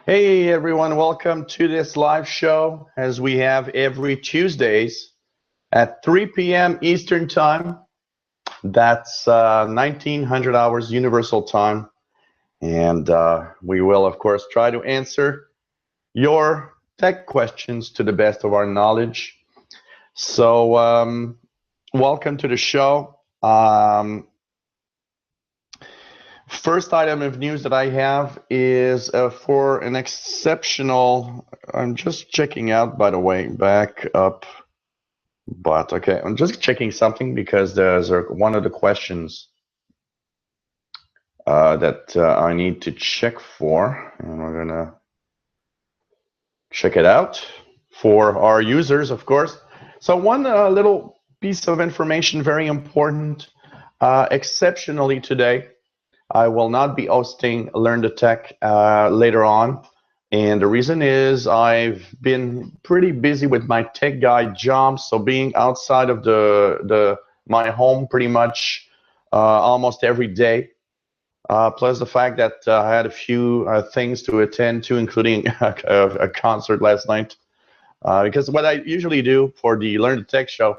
Hey everyone, welcome to this live show as we have every Tuesdays at 3 p.m. Eastern Time. That's 1900 hours Universal Time. And we will, of course, try to answer your tech questions to the best of our knowledge. So, welcome to the show. First item of news that I have is for an exceptional. I'm just checking out, by the way, back up. But okay, I'm just checking something because there's one of the questions that I need to check for, and we're gonna check it out for our users, of course. So one little piece of information, very important. Exceptionally today, I will not be hosting Learn the Tech later on. And the reason is I've been pretty busy with my tech guy job. So being outside of my home pretty much almost every day. Plus the fact that I had a few things to attend to, including a concert last night. Because what I usually do for the Learn the Tech show,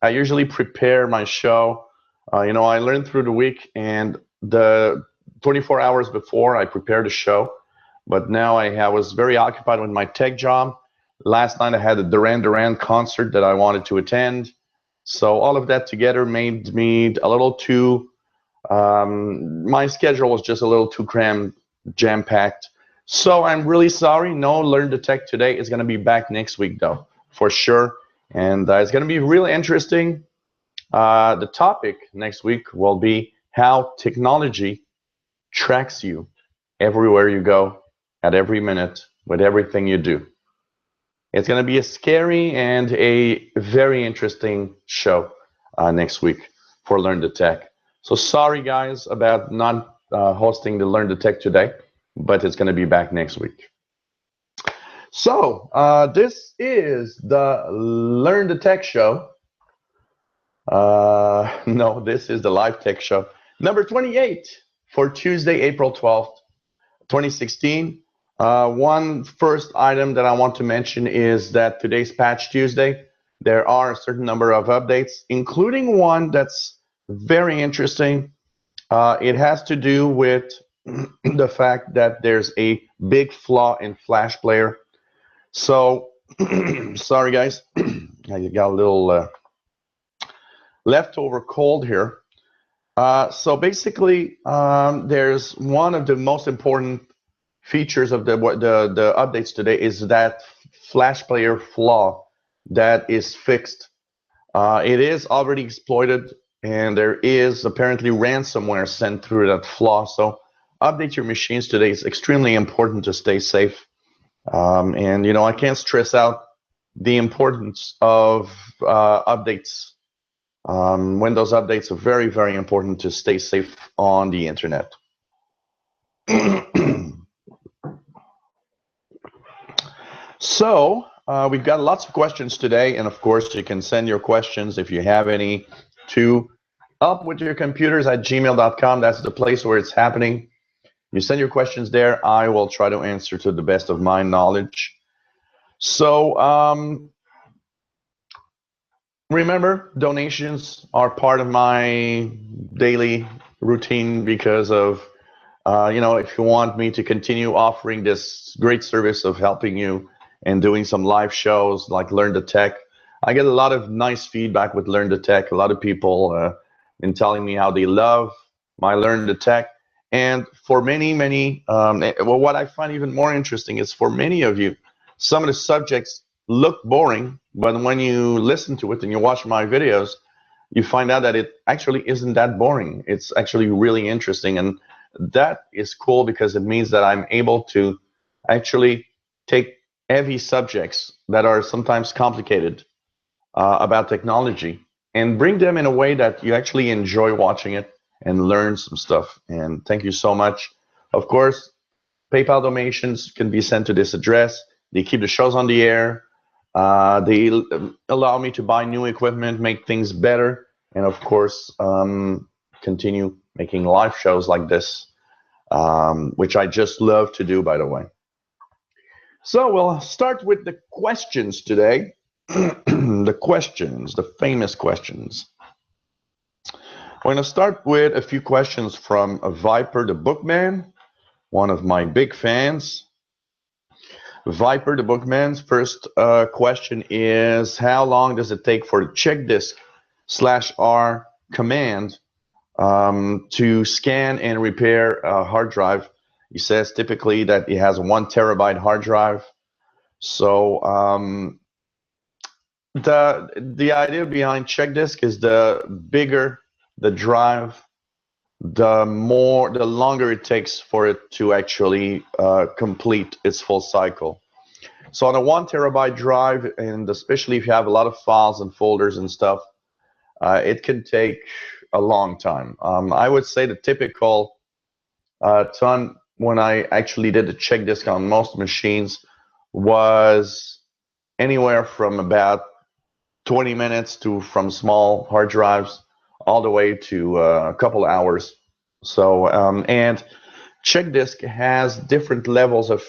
I usually prepare my show. I learn through the week, and the 24 hours before I prepared the show. But now I was very occupied with my tech job. Last night I had a Duran concert that I wanted to attend. So all of that together made me a little too, my schedule was just a little too jam-packed. So I'm really sorry. No Learn the Tech today. Is going to be back next week, though, for sure. And it's going to be really interesting. The topic next week will be how technology tracks you everywhere you go, at every minute, with everything you do. It's going to be a scary and a very interesting show next week for Learn the Tech. So sorry, guys, about not hosting the Learn the Tech today, but it's going to be back next week. So this is the Learn the Tech show. No, this is the Live Tech show, number 28 for Tuesday, April 12th, 2016. One first item that I want to mention is that today's Patch Tuesday. There are a certain number of updates, including one that's very interesting. It has to do with the fact that there's a big flaw in Flash Player. So, sorry guys, I got a little leftover cold here. So basically, there's one of the most important features of the updates today is that Flash Player flaw that is fixed. It is already exploited, and there is apparently ransomware sent through that flaw. So update your machines today. It's extremely important to stay safe. And I can't stress out the importance of updates. Windows updates are very, very important to stay safe on the internet. So we've got lots of questions today, and of course you can send your questions if you have any to upwithyourcomputers@gmail.com. That's the place where it's happening. You send your questions there. I will try to answer to the best of my knowledge. So remember, donations are part of my daily routine because of if you want me to continue offering this great service of helping you and doing some live shows like Learn the Tech. I get a lot of nice feedback with Learn the Tech. A lot of people been telling me how they love my Learn the Tech. And for many, well, what I find even more interesting is for many of you, some of the subjects look boring, but when you listen to it and you watch my videos, you find out that it actually isn't that boring. It's actually really interesting. And that is cool because it means that I'm able to actually take heavy subjects that are sometimes complicated about technology and bring them in a way that you actually enjoy watching it and learn some stuff. And thank you so much. Of course, PayPal donations can be sent to this address. They keep the shows on the air. They allow me to buy new equipment, make things better, and of course, continue making live shows like this, which I just love to do, by the way. So we'll start with the questions today. The questions, the famous questions. We're going to start with a few questions from Viper the Bookman, one of my big fans. Viper the Bookman's first question is, how long does it take for the check disk /R command to scan and repair a hard drive? He says typically that he has a 1 terabyte hard drive. So the idea behind check disk is the bigger the drive, the longer it takes for it to actually complete its full cycle. So on a 1 terabyte drive, and especially if you have a lot of files and folders and stuff, it can take a long time. I would say the typical time when I actually did the check disk on most machines was anywhere from about 20 minutes to from small hard drives all the way to a couple hours. So and check disk has different levels of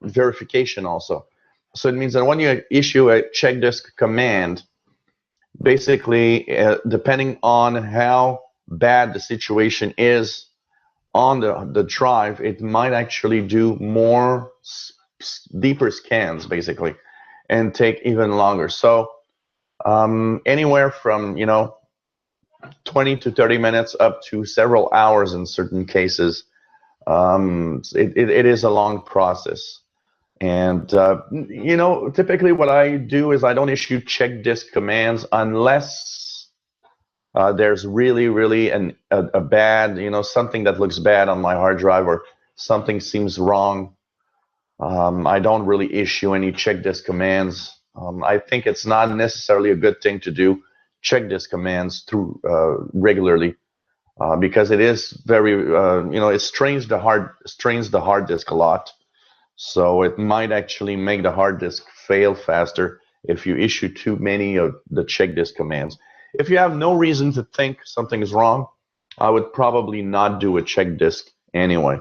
verification also. So it means that when you issue a check disk command, basically depending on how bad the situation is on the drive, it might actually do more deeper scans basically and take even longer. So anywhere from 20 to 30 minutes up to several hours in certain cases. It is a long process. And typically what I do is I don't issue check disk commands unless there's really a bad, something that looks bad on my hard drive or something seems wrong. I don't really issue any check disk commands. I think it's not necessarily a good thing to do check disk commands through regularly because it is very, it strains the hard disk a lot. So it might actually make the hard disk fail faster if you issue too many of the check disk commands. If you have no reason to think something is wrong, I would probably not do a check disk anyway.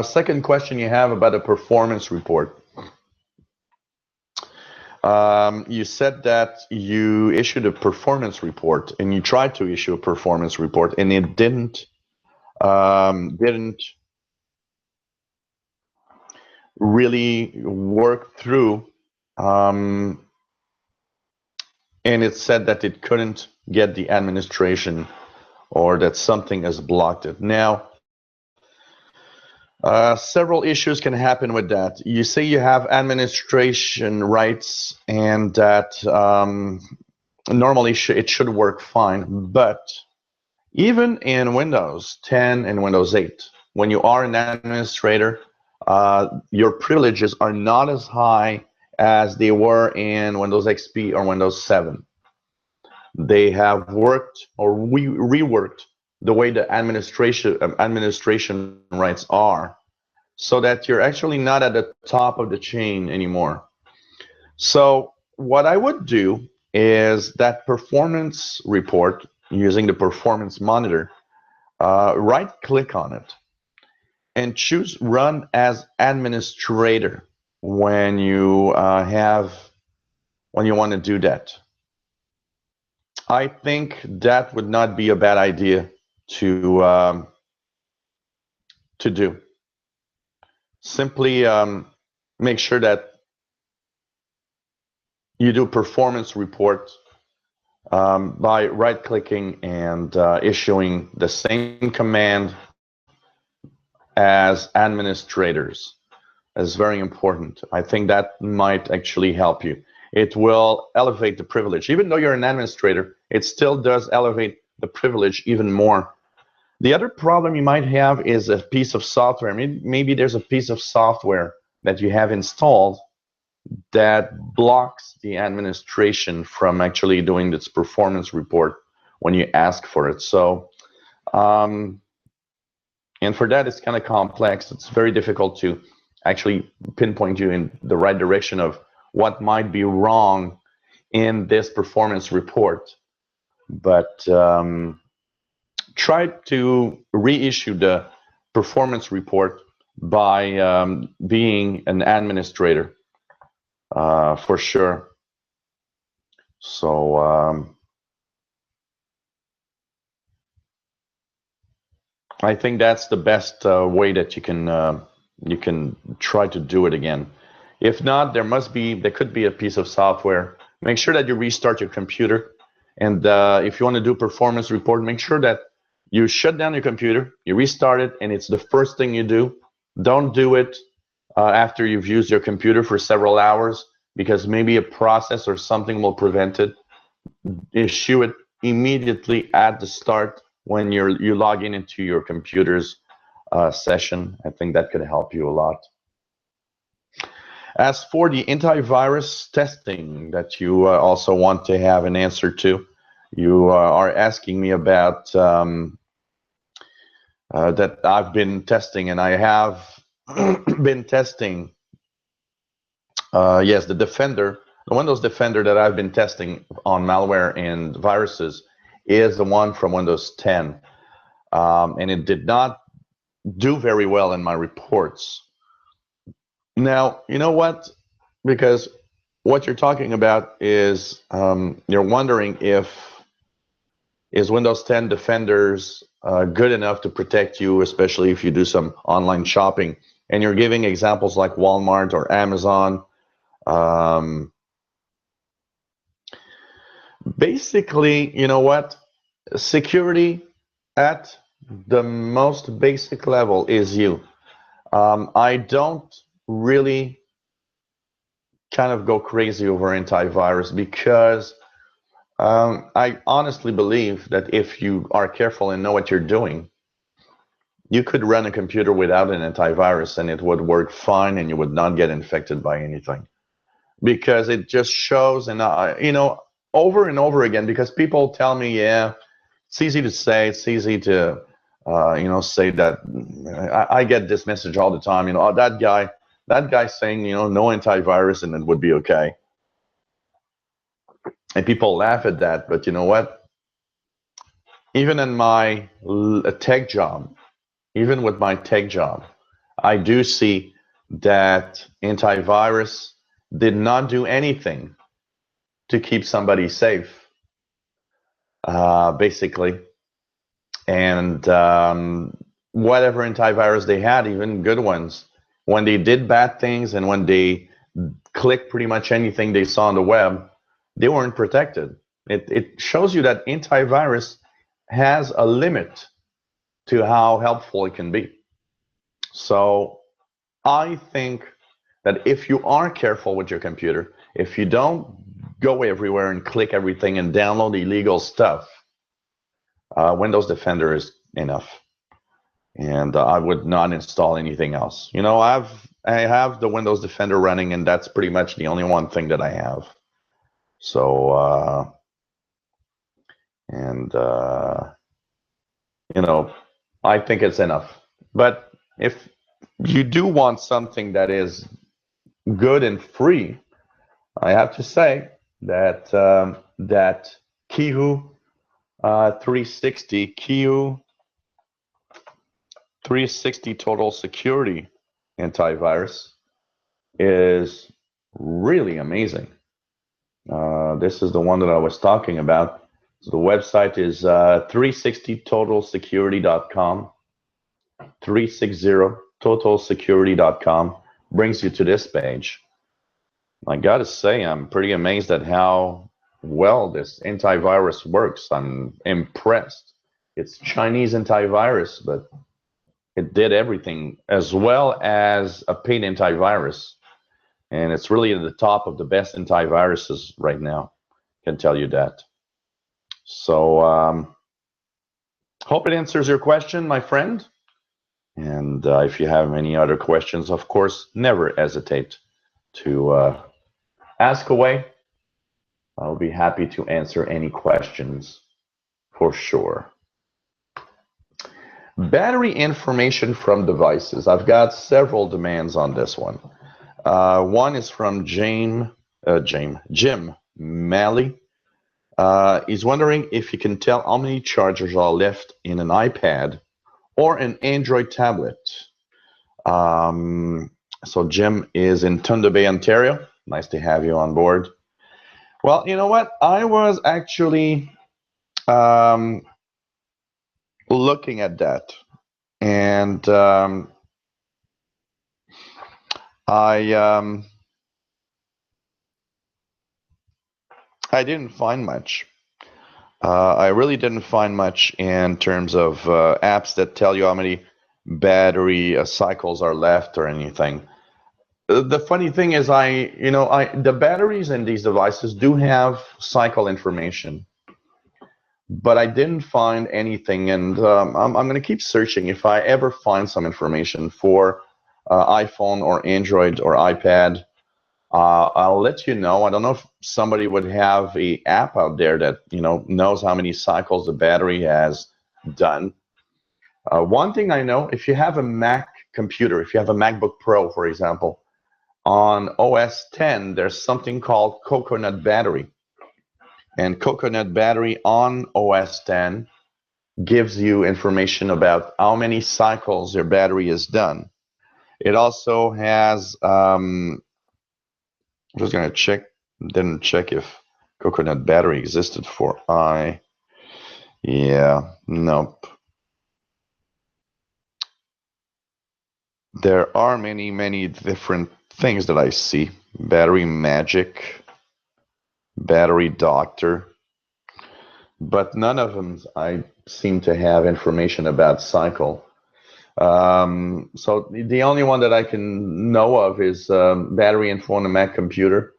Second question you have about a performance report. You said that you issued a performance report and you tried to issue a performance report and it didn't really work through, and it said that it couldn't get the administration or that something has blocked it. Now, several issues can happen with that. You say you have administration rights and that normally it should work fine, but even in Windows 10 and Windows 8, when you are an administrator, your privileges are not as high as they were in Windows XP or Windows 7. They have worked or reworked the way the administration rights are, so that you're actually not at the top of the chain anymore. So what I would do is that performance report using the performance monitor, right-click on it and choose Run as Administrator when you want to do that. I think that would not be a bad idea to do. Simply make sure that you do performance report by right-clicking and issuing the same command as administrators. Is very important. I think that might actually help you. It will elevate the privilege. Even though you're an administrator, it still does elevate the privilege even more. The other problem you might have is a piece of software. Maybe there's a piece of software that you have installed that blocks the administration from actually doing this performance report when you ask for it. So, and for that, it's kind of complex. It's very difficult to actually pinpoint you in the right direction of what might be wrong in this performance report. But try to reissue the performance report by being an administrator, for sure. So I think that's the best way that you can try to do it again. If not, there could be a piece of software. Make sure that you restart your computer, and if you want to do performance report, make sure that you shut down your computer, you restart it, and it's the first thing you do. Don't do it after you've used your computer for several hours, because maybe a process or something will prevent it. Issue it immediately at the start when you log into your computer's session. I think that could help you a lot. As for the antivirus testing that you also want to have an answer to, you are asking me about that I've been testing, and I have been testing, yes, the Defender. The Windows Defender that I've been testing on malware and viruses is the one from Windows 10. And it did not do very well in my reports. Now, you know what? Because what you're talking about is you're wondering is Windows 10 Defenders good enough to protect you, especially if you do some online shopping. And you're giving examples like Walmart or Amazon. Basically, you know what? Security at the most basic level is you. I don't really kind of go crazy over antivirus because I honestly believe that if you are careful and know what you're doing, you could run a computer without an antivirus and it would work fine and you would not get infected by anything. Because it just shows, and over and over again, because people tell me, yeah, it's easy to say, it's easy to say that. I get this message all the time, oh, that guy saying, no antivirus and it would be okay. And people laugh at that, but you know what? Even in my tech job, even with my tech job, I do see that antivirus did not do anything to keep somebody safe, basically. And whatever antivirus they had, even good ones, when they did bad things and when they clicked pretty much anything they saw on the web, they weren't protected. It shows you that antivirus has a limit to how helpful it can be. So I think that if you are careful with your computer, if you don't go everywhere and click everything and download illegal stuff, Windows Defender is enough. And I would not install anything else. I have the Windows Defender running, and that's pretty much the only one thing that I have. So, I think it's enough. But if you do want something that is good and free, I have to say that that Kihu 360 total security antivirus is really amazing. This is the one that I was talking about. So the website is 360totalsecurity.com. 360totalsecurity.com brings you to this page. I gotta say, I'm pretty amazed at how well this antivirus works. I'm impressed. It's Chinese antivirus, but it did everything as well as a paid antivirus. And it's really at the top of the best antiviruses right now. I can tell you that. So hope it answers your question, my friend. And if you have any other questions, of course, never hesitate to ask away. I'll be happy to answer any questions for sure. Battery information from devices. I've got several demands on this one. One is from Jim Malley. He's wondering if you can tell how many chargers are left in an iPad or an Android tablet. So Jim is in Thunder Bay, Ontario. Nice to have you on board. Well, you know what? I was actually looking at that, and I didn't find much. I really didn't find much in terms of apps that tell you how many battery cycles are left or anything. The funny thing is, the batteries in these devices do have cycle information, but I didn't find anything, and I'm going to keep searching. If I ever find some information for iPhone or Android or iPad, I'll let you know. I don't know if somebody would have a app out there that knows how many cycles the battery has done. One thing I know, if you have a Mac computer, if you have a MacBook Pro, for example, on OS 10, there's something called Coconut Battery. And Coconut Battery on OS 10 gives you information about how many cycles your battery is done. It also has, I'm just going to check, didn't check if Coconut Battery existed for yeah, nope. There are many different things that I see. Battery Magic, Battery Doctor, but none of them I seem to have information about cycle. So the only one that I can know of is battery info on a Mac computer.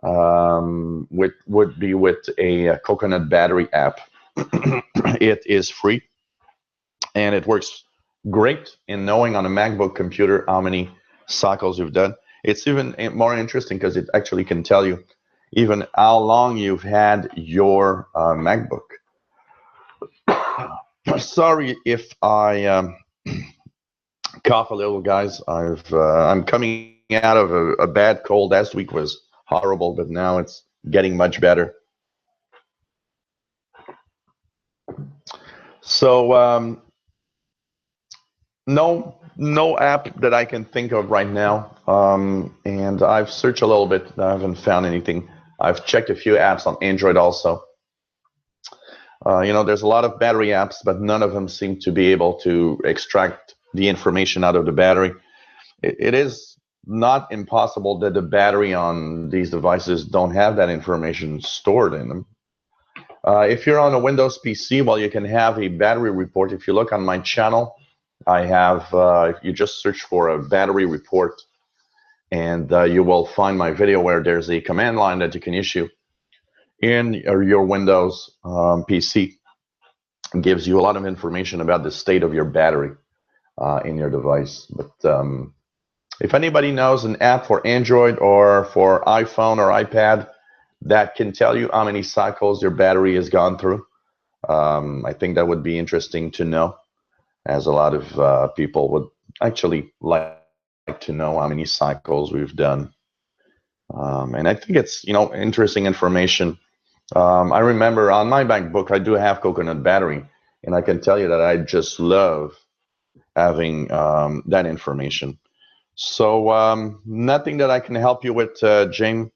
Would be with a Coconut Battery app. It is free, and it works great in knowing on a MacBook computer how many cycles you've done. It's even more interesting because it actually can tell you even how long you've had your MacBook. Sorry if I cough a little, guys. I'm coming out of a bad cold. Last week was horrible, but now it's getting much better. So no app that I can think of right now. And I've searched a little bit. I haven't found anything. I've checked a few apps on Android also. There's a lot of battery apps, but none of them seem to be able to extract the information out of the battery. It is not impossible that the battery on these devices don't have that information stored in them. If you're on a Windows PC, well, you can have a battery report. If you look on my channel, I have, if you just search for a battery report, and you will find my video where there's a command line that you can issue in your Windows PC. It gives you a lot of information about the state of your battery in your device. But if anybody knows an app for Android or for iPhone or iPad that can tell you how many cycles your battery has gone through, I think that would be interesting to know, as a lot of people would actually like to know how many cycles we've done. And I think it's, interesting information. I remember on my MacBook, I do have Coconut Battery, and I can tell you that I just love having that information. So nothing that I can help you with, Jim.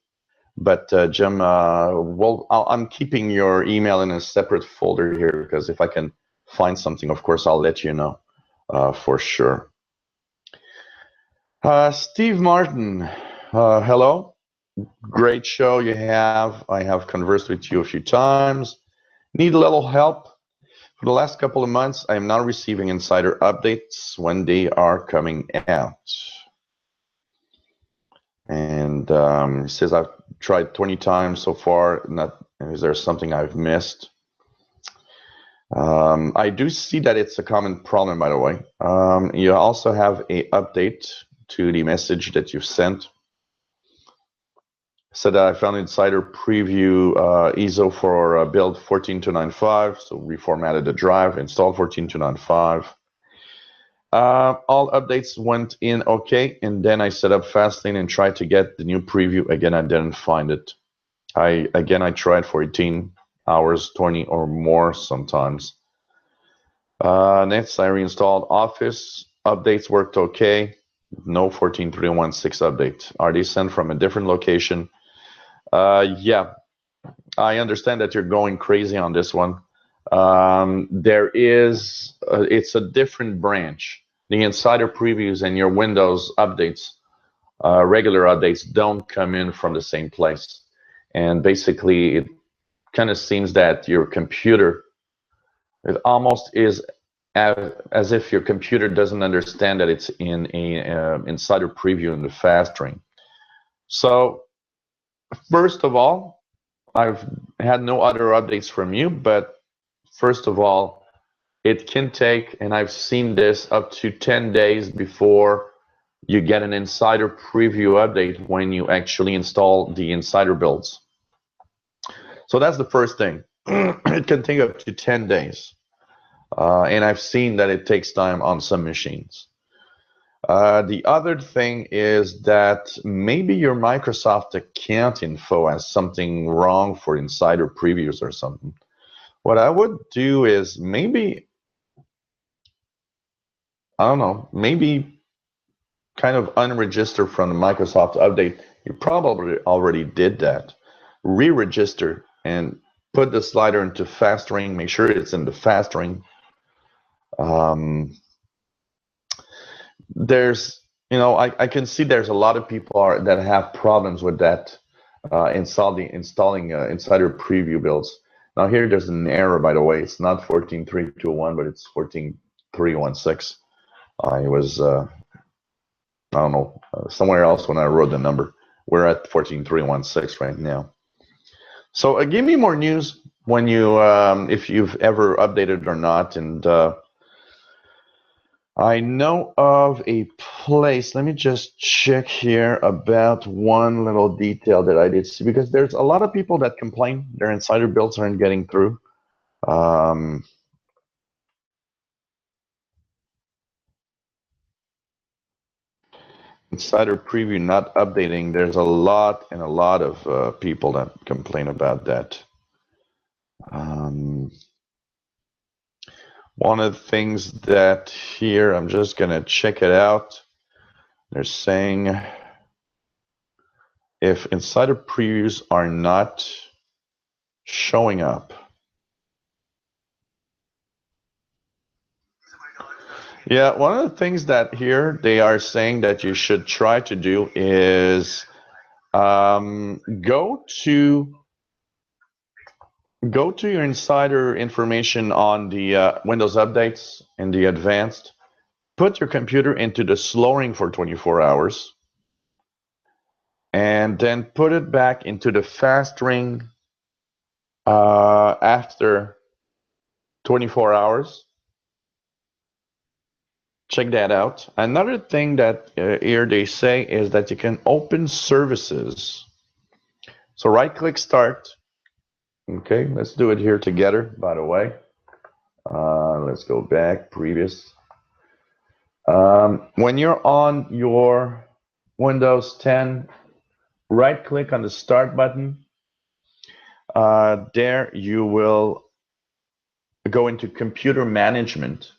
But Jim, I'm keeping your email in a separate folder here, because if I can find something, of course, I'll let you know for sure. Steve Martin, hello. Great show you have. I have conversed with you a few times. Need a little help. For the last couple of months, I am not receiving insider updates when they are coming out. And he says, I've tried 20 times so far. Is there something I've missed? I do see that it's a common problem, by the way. You also have an update to the message that you've sent. Said that I found insider preview ISO for build 14295, so reformatted the drive, installed 14295. All updates went in okay, and then I set up Fastlane and tried to get the new preview. Again, I didn't find it. I tried for 18 hours, 20 or more sometimes. Next, I reinstalled Office. Updates worked okay. No 14.3.16 update. Are they sent from a different location? Yeah, I understand that you're going crazy on this one. There is, it's a different branch. The insider previews and your Windows updates, regular updates, don't come in from the same place. And basically, it kind of seems that your computer, it almost is as if your computer doesn't understand that it's in a insider preview in the fast train. So first of all, I've had no other updates from you, but first of all, it can take, and I've seen this, up to 10 days before you get an insider preview update when you actually install the insider builds. So that's the first thing. It can take up to 10 days. And I've seen that it takes time on some machines. The other thing is that maybe your Microsoft account info has something wrong for insider previews or something. What I would do is maybe, I don't know, maybe kind of unregister from the Microsoft update. You probably already did that. Re-register and put the slider into fast ring. Make sure it's in the fast ring. There's, you know, I can see there's a lot of people that have problems with that, installing insider preview builds. Now here there's an error, by the way. It's not 14.3.2.1, but it's 14.3.1.6. I was, I don't know, somewhere else when I wrote the number. We're at 14.3.1.6 right now. So give me more news when you, if you've ever updated or not, and I know of a place. Let me just check here about one little detail that I did see, because there's a lot of people that complain their insider builds aren't getting through. Insider preview not updating. There's a lot of people that complain about that. One of the things that here, I'm just gonna check it out. They're saying if insider previews are not showing up. Yeah, one of the things that here they are saying that you should try to do is go to your insider information on the Windows updates in the advanced. Put your computer into the slow ring for 24 hours, and then put it back into the fast ring after 24 hours. Check that out. Another thing that here they say is that you can open services. So right click start. Okay, let's do it here together, by the way. Let's go back, previous. When you're on your Windows 10, right click on the start button. There you will go into computer management.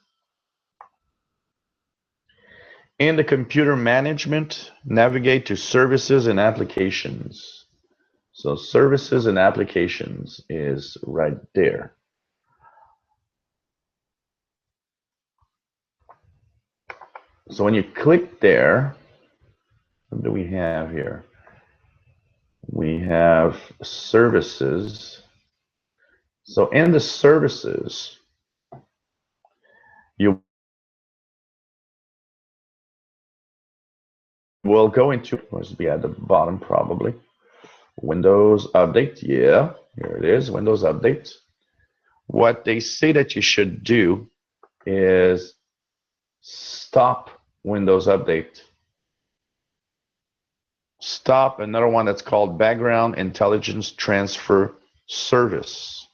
In the computer management, navigate to services and applications. So services and applications is right there. So when you click there, what do we have here? We have services. So in the services, you will go into, must be at the bottom probably, Windows Update. Yeah, here it is, Windows Update. What they say that you should do is stop Windows Update. Stop another one that's called Background Intelligence Transfer Service.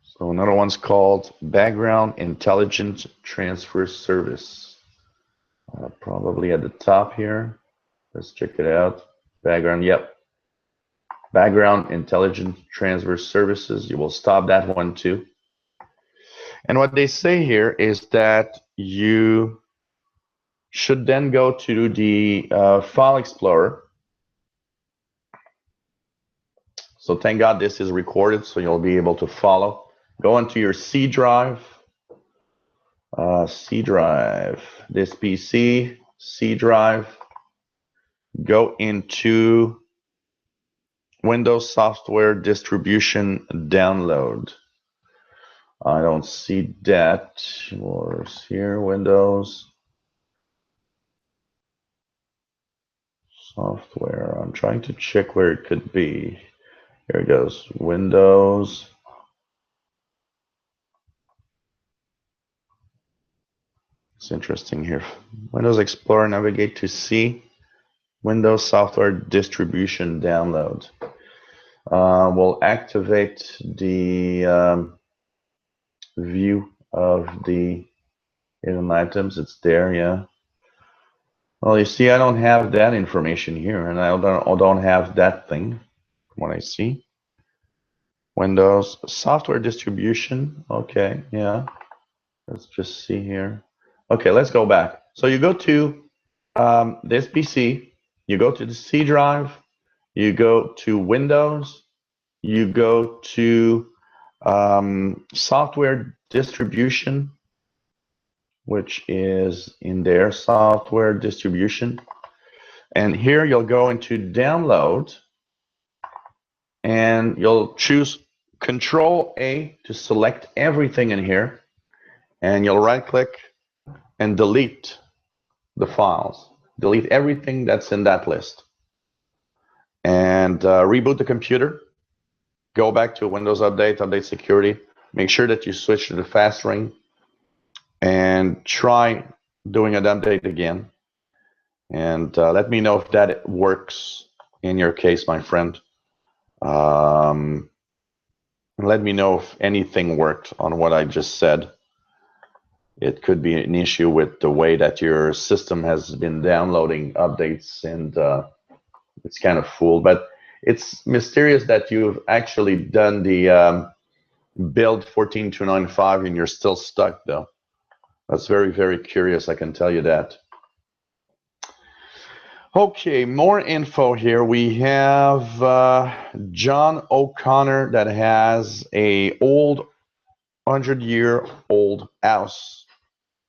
So another one's called Background Intelligence Transfer Service. Probably at the top here. Let's check it out. Background, yep. background intelligent transfer services. You will stop that one too. And what they say here is that you should then go to the File Explorer. So thank God this is recorded, so you'll be able to follow. Go into your C drive, this PC, C drive. Go into Windows Software Distribution Download. I don't see that. Where's here? Windows Software. I'm trying to check where it could be. Here it goes. Windows. It's interesting here. Windows Explorer, navigate to C. Windows Software Distribution Download. We'll activate the view of the hidden items. It's there, yeah. Well, you see, I don't have that information here, and I don't have that thing from what I see. Windows Software Distribution. Okay, yeah. Let's just see here. Okay, let's go back. So you go to this PC, you go to the C drive, you go to Windows, you go to software distribution, which is in there, software distribution. And here you'll go into download and you'll choose Control A to select everything in here. And you'll right click and delete the files. Delete everything that's in that list. And reboot the computer. Go back to Windows Update, Update Security. Make sure that you switch to the fast ring and try doing an update again. And let me know if that works in your case, my friend. Let me know if anything worked on what I just said. It could be an issue with the way that your system has been downloading updates, and it's kind of full. But it's mysterious that you've actually done the build 14295 and you're still stuck, though. That's very, very curious, I can tell you that. Okay, more info here. We have John O'Connor that has a old 100-year-old house.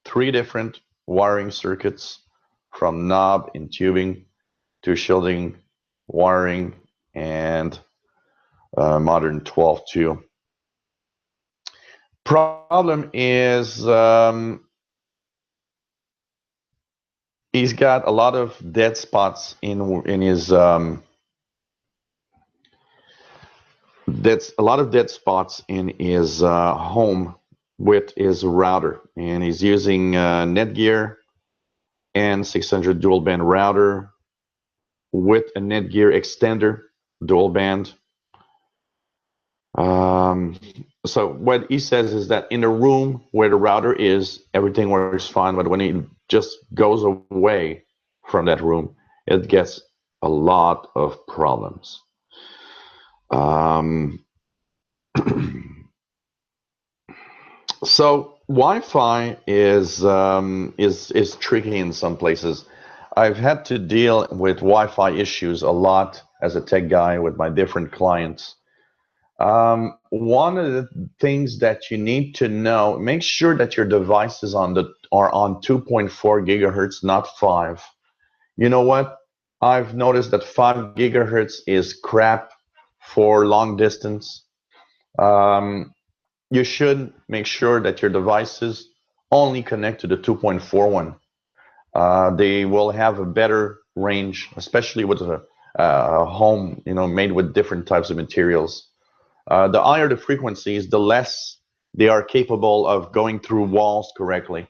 3 different wiring circuits, from knob and tubing to shielding wiring and modern 12 too. Problem is he's got a lot of dead spots in his that's a lot of dead spots in his home with his router, and he's using Netgear and 600 dual band router with a Netgear extender dual band. So what he says is that in the room where the router is, everything works fine, but when it just goes away from that room, it gets a lot of problems. So Wi-Fi is tricky in some places. I've had to deal with Wi-Fi issues a lot as a tech guy with my different clients. One of the things that you need to know, make sure that your devices are on 2.4 gigahertz, not 5. You know what? I've noticed that 5 gigahertz is crap for long distance. You should make sure that your devices only connect to the 2.4 one. They will have a better range, especially with a home, made with different types of materials. The higher the frequencies, the less they are capable of going through walls correctly.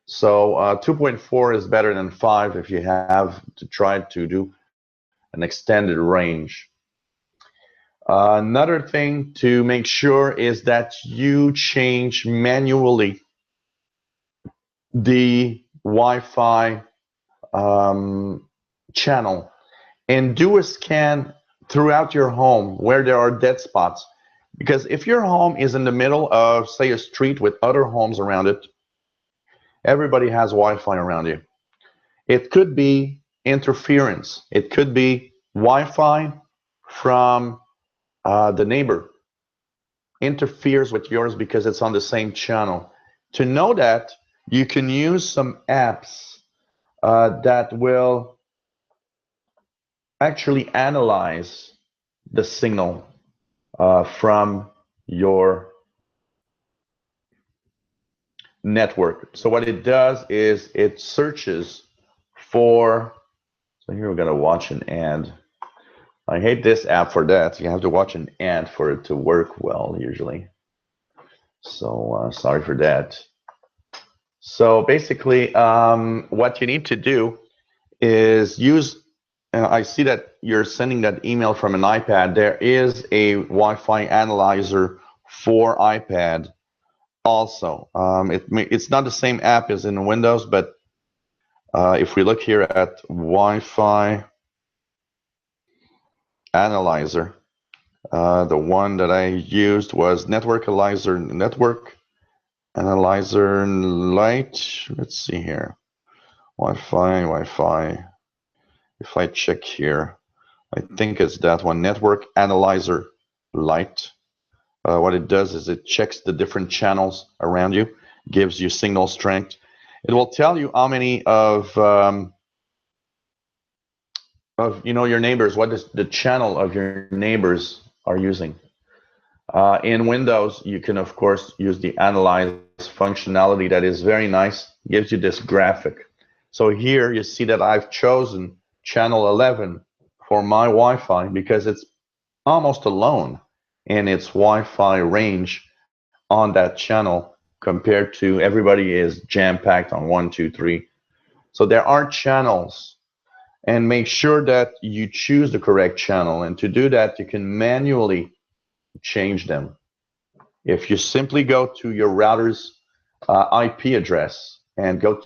So 2.4 is better than 5 if you have to try to do an extended range. Another thing to make sure is that you change manually the Wi-Fi channel and do a scan throughout your home where there are dead spots. Because if your home is in the middle of, say, a street with other homes around it, everybody has Wi-Fi around you. It could be interference. It could be Wi-Fi from the neighbor interferes with yours because it's on the same channel. To know that, you can use some apps that will actually analyze the signal from your network. So what it does is it searches for, so here we're gonna watch an ad. I hate this app for that. You have to watch an ad for it to work well usually. So sorry for that. So basically, what you need to do is use, I see that you're sending that email from an iPad. There is a Wi-Fi analyzer for iPad also. It's not the same app as in Windows, but if we look here at Wi-Fi analyzer, the one that I used was Network Analyzer Lite. Let's see here. Wi-Fi. If I check here, I think it's that one, Network Analyzer Lite. What it does is it checks the different channels around you, gives you signal strength. It will tell you how many of your neighbors, what is the channel of your neighbors are using. In Windows, you can of course use the analyze functionality that is very nice, gives you this graphic. So here you see that I've chosen channel 11 for my Wi-Fi because it's almost alone in its Wi-Fi range on that channel compared to everybody is jam-packed on 1, 2, 3. So there are channels, and make sure that you choose the correct channel. And to do that, you can manually change them. If you simply go to your router's IP address and go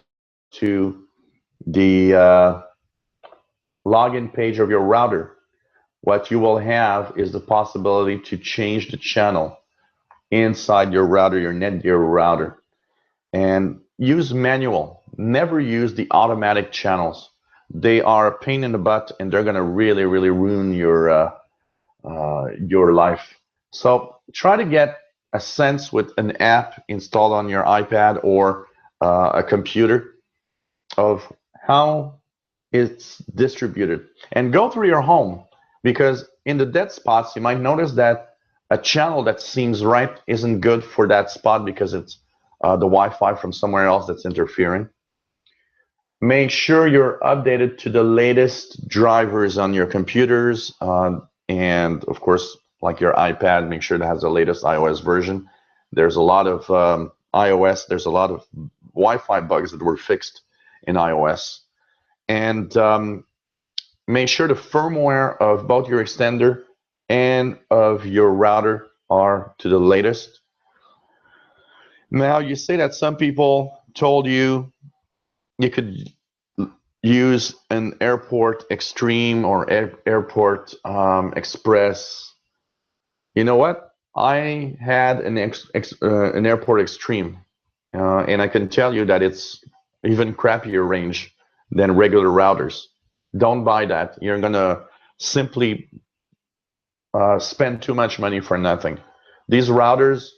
to the login page of your router, what you will have is the possibility to change the channel inside your router, your Netgear router, and use manual. Never use the automatic channels. They are a pain in the butt, and they're going to really, really ruin your life. So try to get a sense with an app installed on your iPad or a computer of how it's distributed, and go through your home, because in the dead spots you might notice that a channel that seems right isn't good for that spot because it's the Wi-Fi from somewhere else that's interfering. Make sure you're updated to the latest drivers on your computers, and of course, like your iPad, make sure it has the latest iOS version. There's a lot of iOS, there's a lot of Wi-Fi bugs that were fixed in iOS. And make sure the firmware of both your extender and of your router are to the latest. Now, you say that some people told you you could use an Airport Extreme or Airport Express. You know what? I had an Airport Extreme, and I can tell you that it's even crappier range than regular routers. Don't buy that. You're gonna simply spend too much money for nothing. These routers,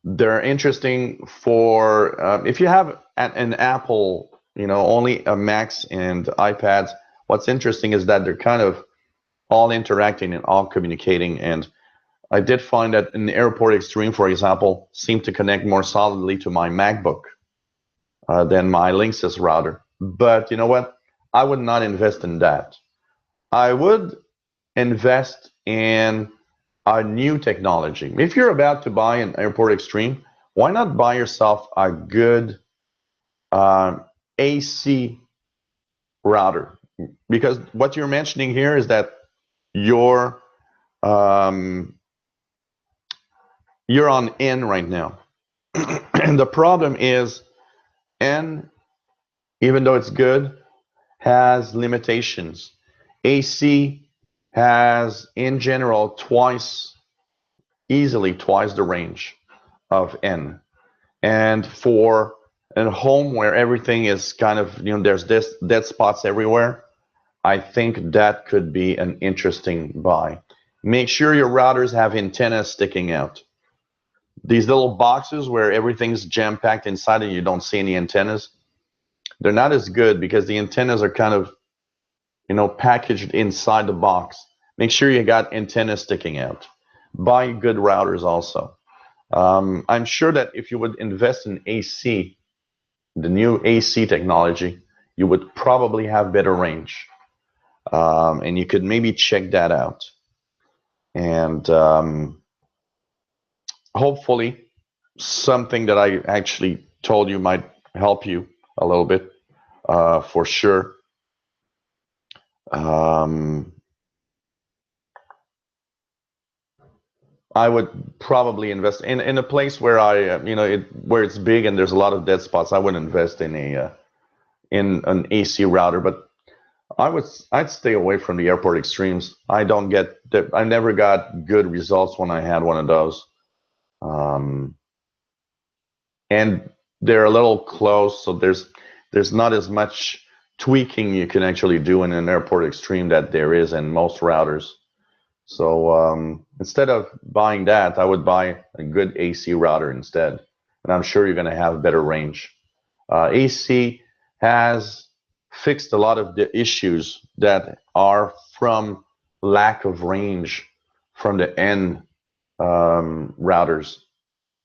they're interesting for if you have an Apple, only a Macs and iPads. What's interesting is that they're kind of all interacting and all communicating. And I did find that an Airport Extreme, for example, seemed to connect more solidly to my MacBook than my Linksys router. But you know what? I would not invest in that. I would invest in a new technology. If you're about to buy an Airport Extreme, why not buy yourself a good AC router? Because what you're mentioning here is that you're on N right now. And the problem is N, even though it's good, has limitations. AC has in general easily twice the range of N. And for a home where everything is kind of, there's this dead spots everywhere, I think that could be an interesting buy. Make sure your routers have antennas sticking out. These little boxes where everything's jam-packed inside and you don't see any antennas, they're not as good because the antennas are kind of, packaged inside the box. Make sure you got antennas sticking out. Buy good routers also. I'm sure that if you would invest in AC, the new AC technology, you would probably have better range. And you could maybe check that out. And hopefully something that I actually told you might help you a little bit, for sure. I would probably invest in a place where where it's big and there's a lot of dead spots. I would invest in an AC router, but I'd stay away from the airport extremes. I never got good results when I had one of those. And they're a little close, so there's not as much tweaking you can actually do in an airport extreme that there is in most routers. So instead of buying that, I would buy a good AC router instead, and I'm sure you're going to have better range. AC has fixed a lot of the issues that are from lack of range from the N routers.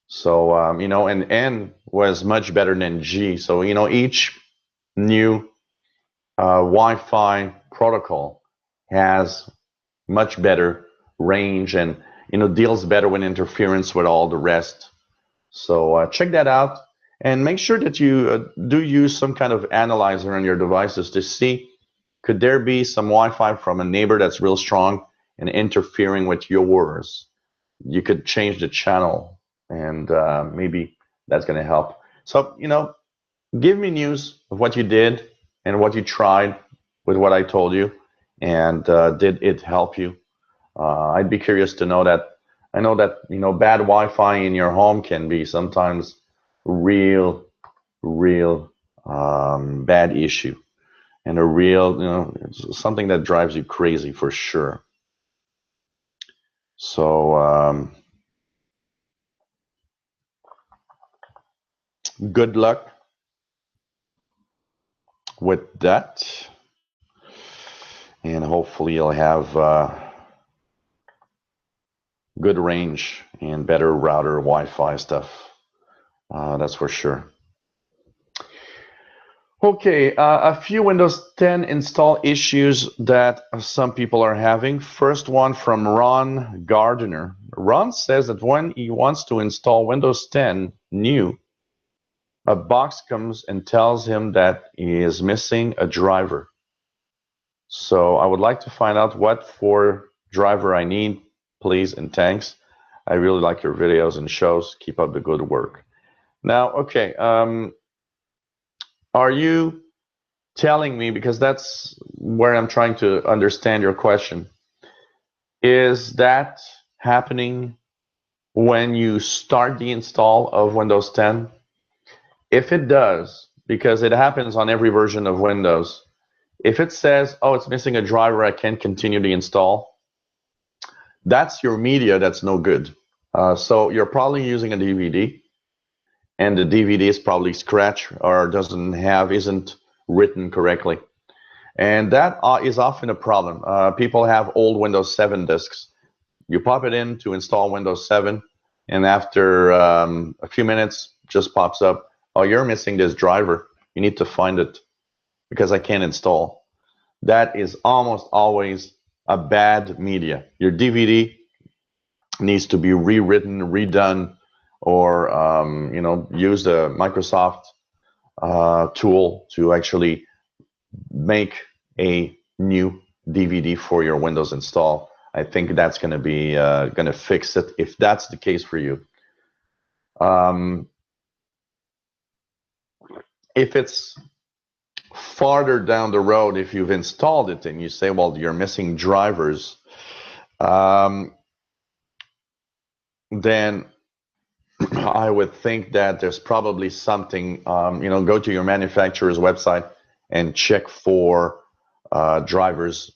So, and N was much better than G. So, each new Wi-Fi protocol has much better range and, deals better with interference with all the rest. So check that out and make sure that you do use some kind of analyzer on your devices to see, could there be some Wi-Fi from a neighbor that's real strong and interfering with yours? You could change the channel and maybe that's going to help. So, give me news of what you did and what you tried with what I told you, and did it help you? I'd be curious to know that. I know that, bad Wi-Fi in your home can be sometimes real bad issue, and a real, something that drives you crazy for sure. So good luck with that, and hopefully you'll have good range and better router Wi-Fi stuff. That's for sure. Okay, a few Windows 10 install issues that some people are having. First one from Ron Gardner. Ron says that when he wants to install Windows 10 new, a box comes and tells him that he is missing a driver. So I would like to find out what for driver I need, please, and thanks. I really like your videos and shows. Keep up the good work. Now, okay, are you telling me, because that's where I'm trying to understand your question, is that happening when you start the install of Windows 10? If it does, because it happens on every version of Windows, if it says, oh, it's missing a driver, I can't continue the install, that's your media that's no good. So you're probably using a DVD, and the DVD is probably scratched or isn't written correctly. And that is often a problem. People have old Windows 7 disks. You pop it in to install Windows 7, and after a few minutes, just pops up, oh, you're missing this driver. You need to find it because I can't install. That is almost always a bad media. Your DVD needs to be rewritten, redone, or use the Microsoft tool to actually make a new DVD for your Windows install. I think that's going to be going to fix it if that's the case for you. If it's farther down the road, if you've installed it and you say, well, you're missing drivers, then I would think that there's probably something, go to your manufacturer's website and check for drivers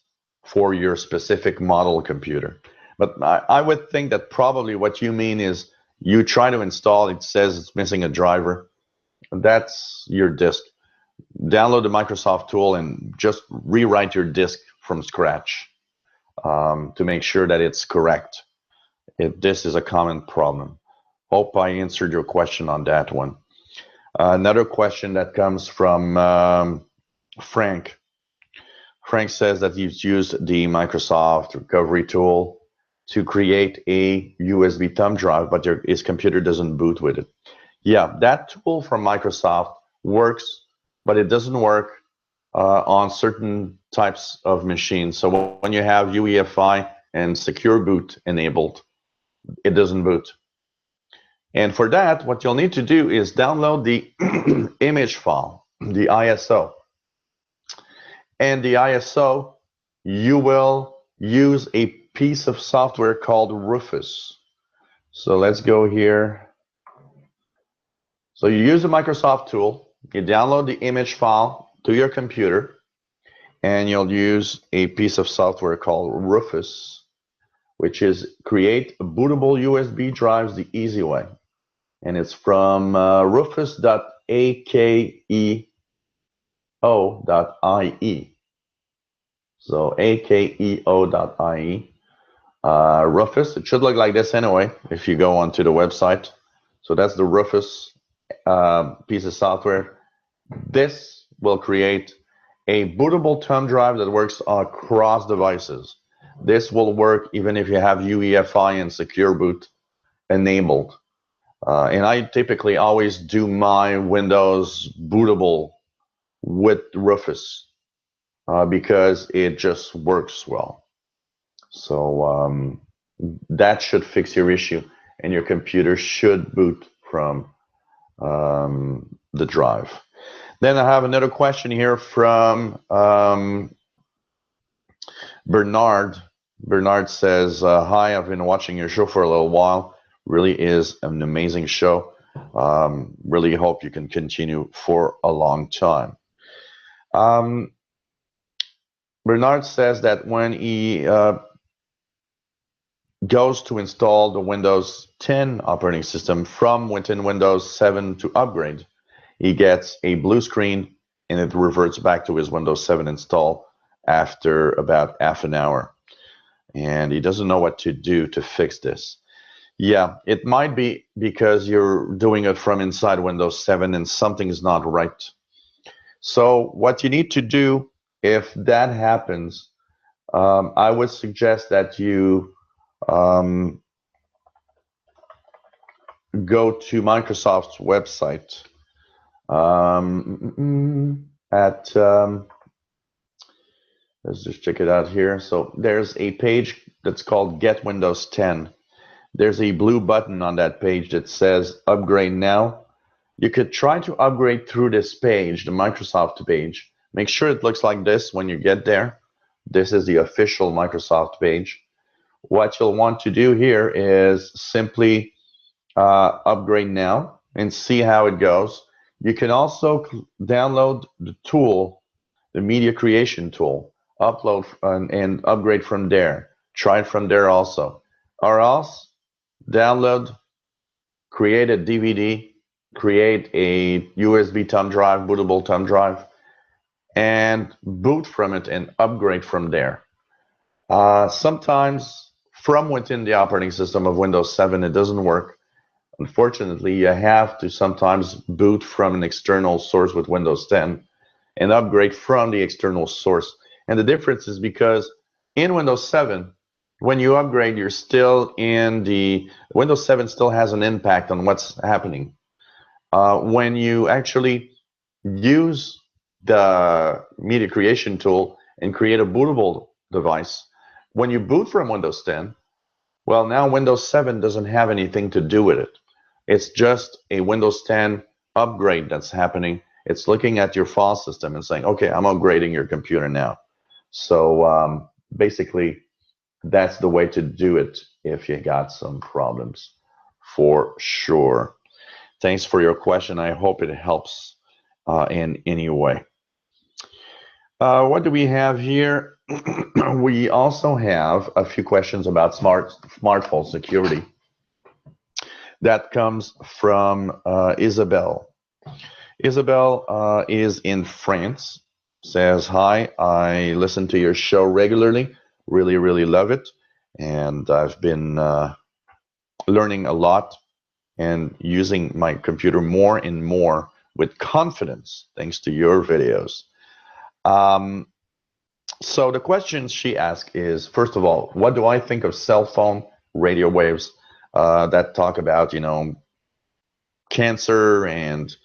for your specific model computer. But I would think that probably what you mean is you try to install, it says it's missing a driver. That's your disk. Download the Microsoft tool and just rewrite your disk from scratch to make sure that it's correct. This is a common problem. Hope I answered your question on that one. Another question that comes from Frank. Frank says that he's used the Microsoft recovery tool to create a USB thumb drive, but his computer doesn't boot with it. Yeah, that tool from Microsoft works, but it doesn't work on certain types of machines. So when you have UEFI and secure boot enabled, it doesn't boot. And for that, what you'll need to do is download the image file, the ISO. And the ISO, you will use a piece of software called Rufus. So let's go here. So you use the Microsoft tool, you download the image file to your computer, and you'll use a piece of software called Rufus, which is create bootable USB drives the easy way. And it's from rufus.akeo.ie. So akeo.ie. Rufus, it should look like this anyway if you go onto the website. So that's the Rufus piece of software. This will create a bootable thumb drive that works across devices. This will work even if you have UEFI and secure boot enabled. And I typically always do my Windows bootable with Rufus because it just works well. So that should fix your issue, and your computer should boot from the drive. Then I have another question here from Bernard. Bernard says, hi, I've been watching your show for a little while. Really is an amazing show. Really hope you can continue for a long time. Bernard says that when he goes to install the Windows 10 operating system from within Windows 7 to upgrade, he gets a blue screen and it reverts back to his Windows 7 install after about half an hour. And he doesn't know what to do to fix this. Yeah, it might be because you're doing it from inside Windows 7 and something is not right. So what you need to do if that happens, I would suggest that you go to Microsoft's website let's just check it out here. So there's a page that's called Get Windows 10. There's a blue button on that page that says Upgrade Now. You could try to upgrade through this page, the Microsoft page. Make sure it looks like this when you get there. This is the official Microsoft page. What you'll want to do here is simply upgrade now and see how it goes. You can also download the tool, the media creation tool, upload and upgrade from there. Try it from there also. Or else download, create a DVD, create a USB thumb drive, bootable thumb drive, and boot from it and upgrade from there. Sometimes from within the operating system of Windows 7, it doesn't work. Unfortunately, you have to sometimes boot from an external source with Windows 10 and upgrade from the external source. And the difference is because in Windows 7, when you upgrade, you're still in the Windows 7 still has an impact on what's happening. When you actually use the media creation tool and create a bootable device, when you boot from Windows 10, well, now Windows 7 doesn't have anything to do with it. It's just a Windows 10 upgrade that's happening, It's looking at your file system and saying, okay, I'm upgrading your computer now. So basically, that's the way to do it if you got some problems, for sure. Thanks for your question. I hope it helps in any way. What do we have here? We also have a few questions about smartphone security. That comes from Isabel. Isabel is in France. Says, hi, I listen to your show regularly. Really, really love it. And I've been learning a lot and using my computer more and more with confidence, thanks to your videos. So the question she asked is, first of all, what do I think of cell phone radio waves that talk about, cancer and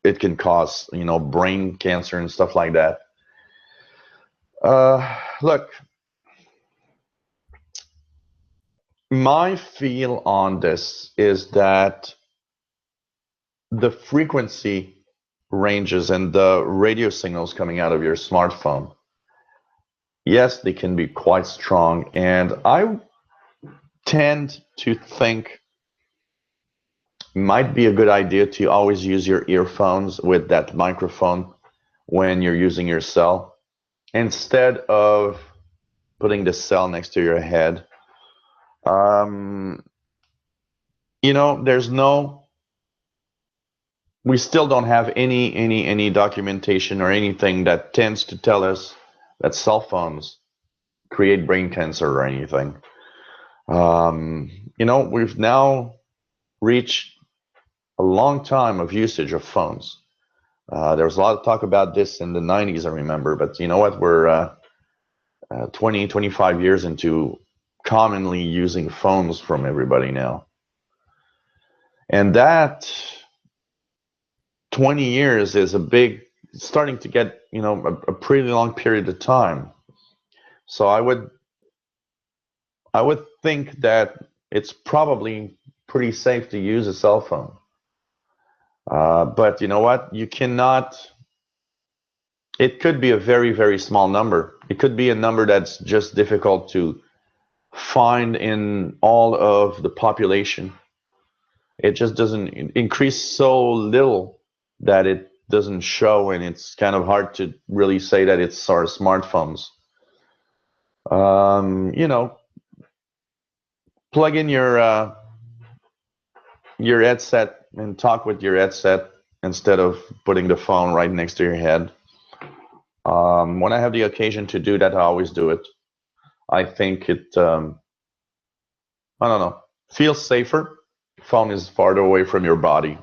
it can cause, brain cancer and stuff like that. Look, my feel on this is that the frequency ranges and the radio signals coming out of your smartphone, yes, they can be quite strong. And I tend to think might be a good idea to always use your earphones with that microphone when you're using your cell instead of putting the cell next to your head. There's we still don't have any documentation or anything that tends to tell us that cell phones create brain cancer or anything. We've now reached a long time of usage of phones. There was a lot of talk about this in the 90s, I remember, but you know what? We're 20, 25 years into commonly using phones from everybody now. And that 20 years is starting to get, a pretty long period of time. So I would think that it's probably pretty safe to use a cell phone. But you know what? You cannot, it could be a very, very small number. It could be a number that's just difficult to find in all of the population. It just doesn't increase so little that it doesn't show, and it's kind of hard to really say that it's our smartphones. Plug in your headset and talk with your headset instead of putting the phone right next to your head. When I have the occasion to do that, I always do it. I think it, I don't know, feels safer. Phone is farther away from your body.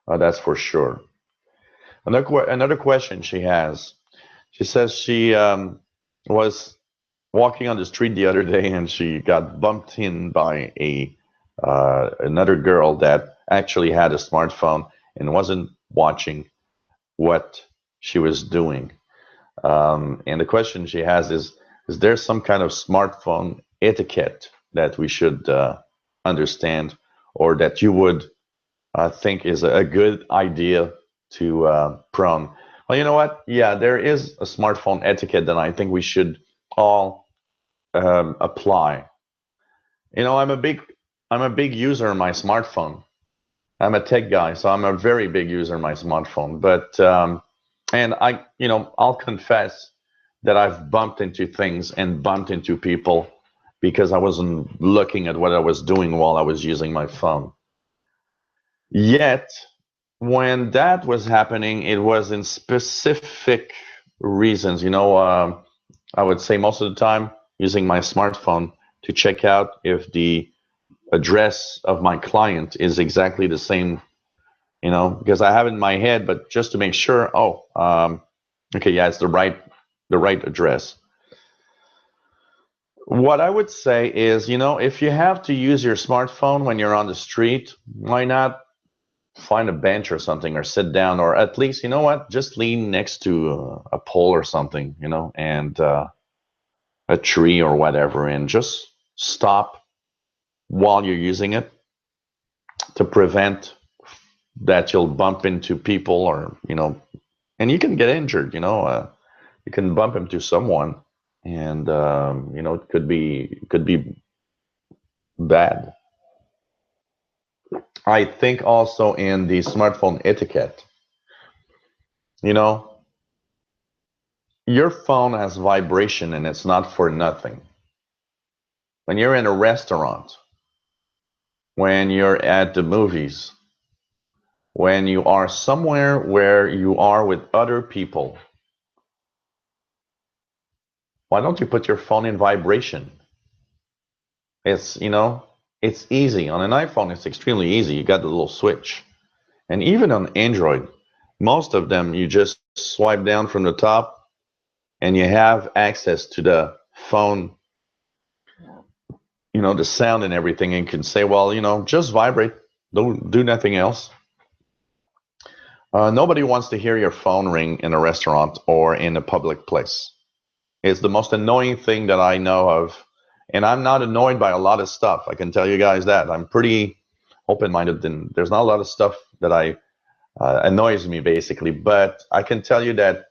That's for sure. Another question she has. She says she was walking on the street the other day and she got bumped in by another girl that actually had a smartphone and wasn't watching what she was doing. And the question she has is there some kind of smartphone etiquette that we should understand, or that you would think is a good idea to prone? Well, you know what? Yeah, there is a smartphone etiquette that I think we should all apply. I'm a big user of my smartphone. I'm a tech guy, so I'm a very big user of my smartphone. But and I'll confess that I've bumped into things and bumped into people because I wasn't looking at what I was doing while I was using my phone. Yet, when that was happening, it was in specific reasons. I would say most of the time using my smartphone to check out if the address of my client is exactly the same, because I have it in my head, but just to make sure, okay, yeah, it's the right address. What I would say is, if you have to use your smartphone when you're on the street, why not find a bench or something, or sit down, or at least, just lean next to a pole or something, and a tree or whatever, and just stop while you're using it to prevent that you'll bump into people, or and you can get injured. You can bump into someone, and it could be bad. I think also in the smartphone etiquette, you know, your phone has vibration and it's not for nothing. When you're in a restaurant, when you're at the movies, when you are somewhere where you are with other people, why don't you put your phone in vibration? It's easy. On an iPhone, it's extremely easy. You got the little switch. And even on Android, most of them, you just swipe down from the top and you have access to the phone, the sound and everything, and can say, well, just vibrate, don't do nothing else. Nobody wants to hear your phone ring in a restaurant or in a public place. It's the most annoying thing that I know of. And I'm not annoyed by a lot of stuff. I can tell you guys that. I'm pretty open-minded, and there's not a lot of stuff that annoys me, basically. But I can tell you that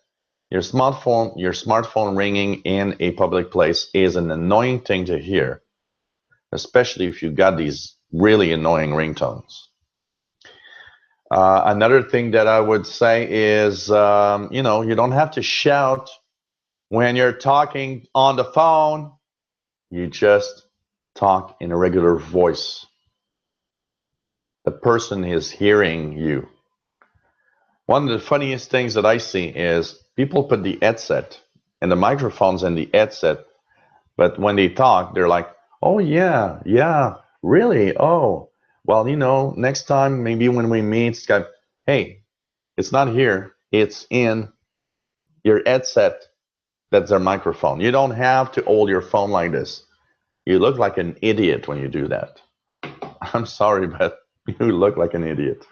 your smartphone ringing in a public place is an annoying thing to hear, especially if you got these really annoying ringtones. Another thing that I would say is, you don't have to shout when you're talking on the phone. You just talk in a regular voice. The person is hearing you. One of the funniest things that I see is people put the headset and the microphones in the headset, but when they talk, they're like, oh, yeah, yeah, really? Oh, well, next time, maybe when we meet, Skype, hey, it's not here. It's in your headset. That's their microphone. You don't have to hold your phone like this. You look like an idiot when you do that. I'm sorry, but you look like an idiot.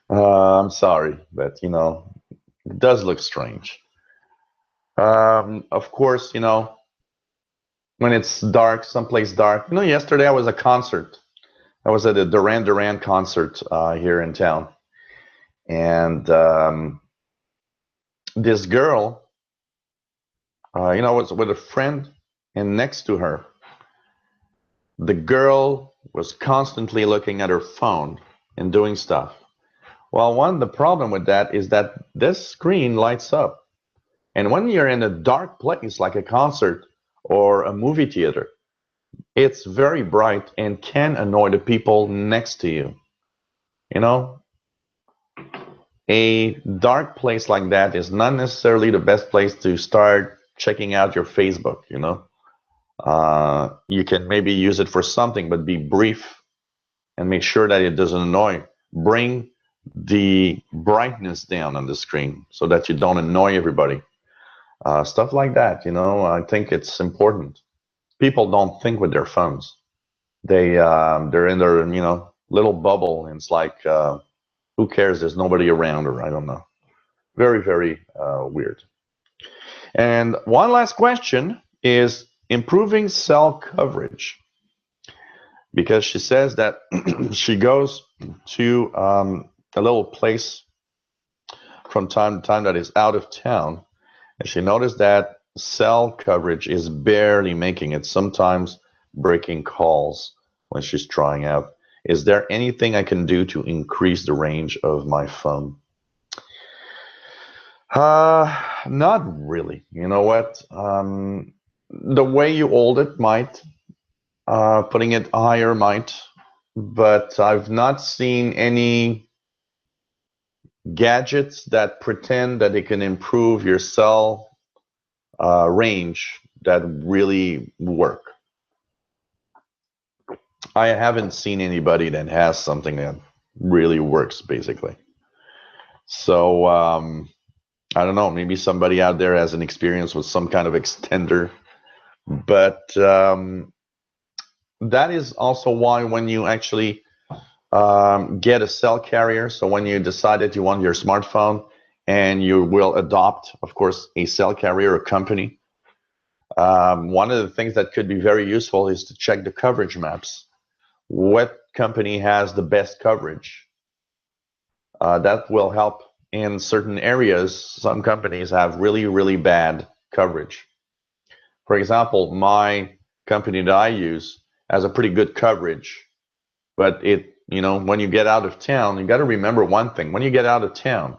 I'm sorry, but it does look strange. Of course, when it's dark, someplace dark. Yesterday I was at a concert. I was at a Duran Duran concert here in town, and this girl, was with a friend, and next to her, the girl was constantly looking at her phone and doing stuff. Well, the problem with that is that this screen lights up. And when you're in a dark place like a concert or a movie theater, it's very bright and can annoy the people next to you. A dark place like that is not necessarily the best place to start checking out your Facebook. You can maybe use it for something, but be brief and make sure that it doesn't annoy. Bring the brightness down on the screen so that you don't annoy everybody. Stuff like that, I think it's important. People don't think with their phones. They're in their little bubble, and it's like, who cares? There's nobody around, or I don't know. Very, very weird. And one last question is improving cell coverage, because she says that she goes to a little place from time to time that is out of town, and she noticed that cell coverage is barely making it, sometimes breaking calls when she's trying out. Is there anything I can do to increase the range of my phone? Not really. You know what? The way you hold it might, putting it higher might, but I've not seen any gadgets that pretend that they can improve your cell range that really work. I haven't seen anybody that has something that really works, basically. So I don't know. Maybe somebody out there has an experience with some kind of extender, but that is also why when you actually get a cell carrier, so when you decide that you want your smartphone and you will adopt, of course, a cell carrier or company, one of the things that could be very useful is to check the coverage maps. What company has the best coverage? That will help in certain areas. Some companies have really, really bad coverage. For example, my company that I use has a pretty good coverage, but when you get out of town, you got to remember one thing. When you get out of town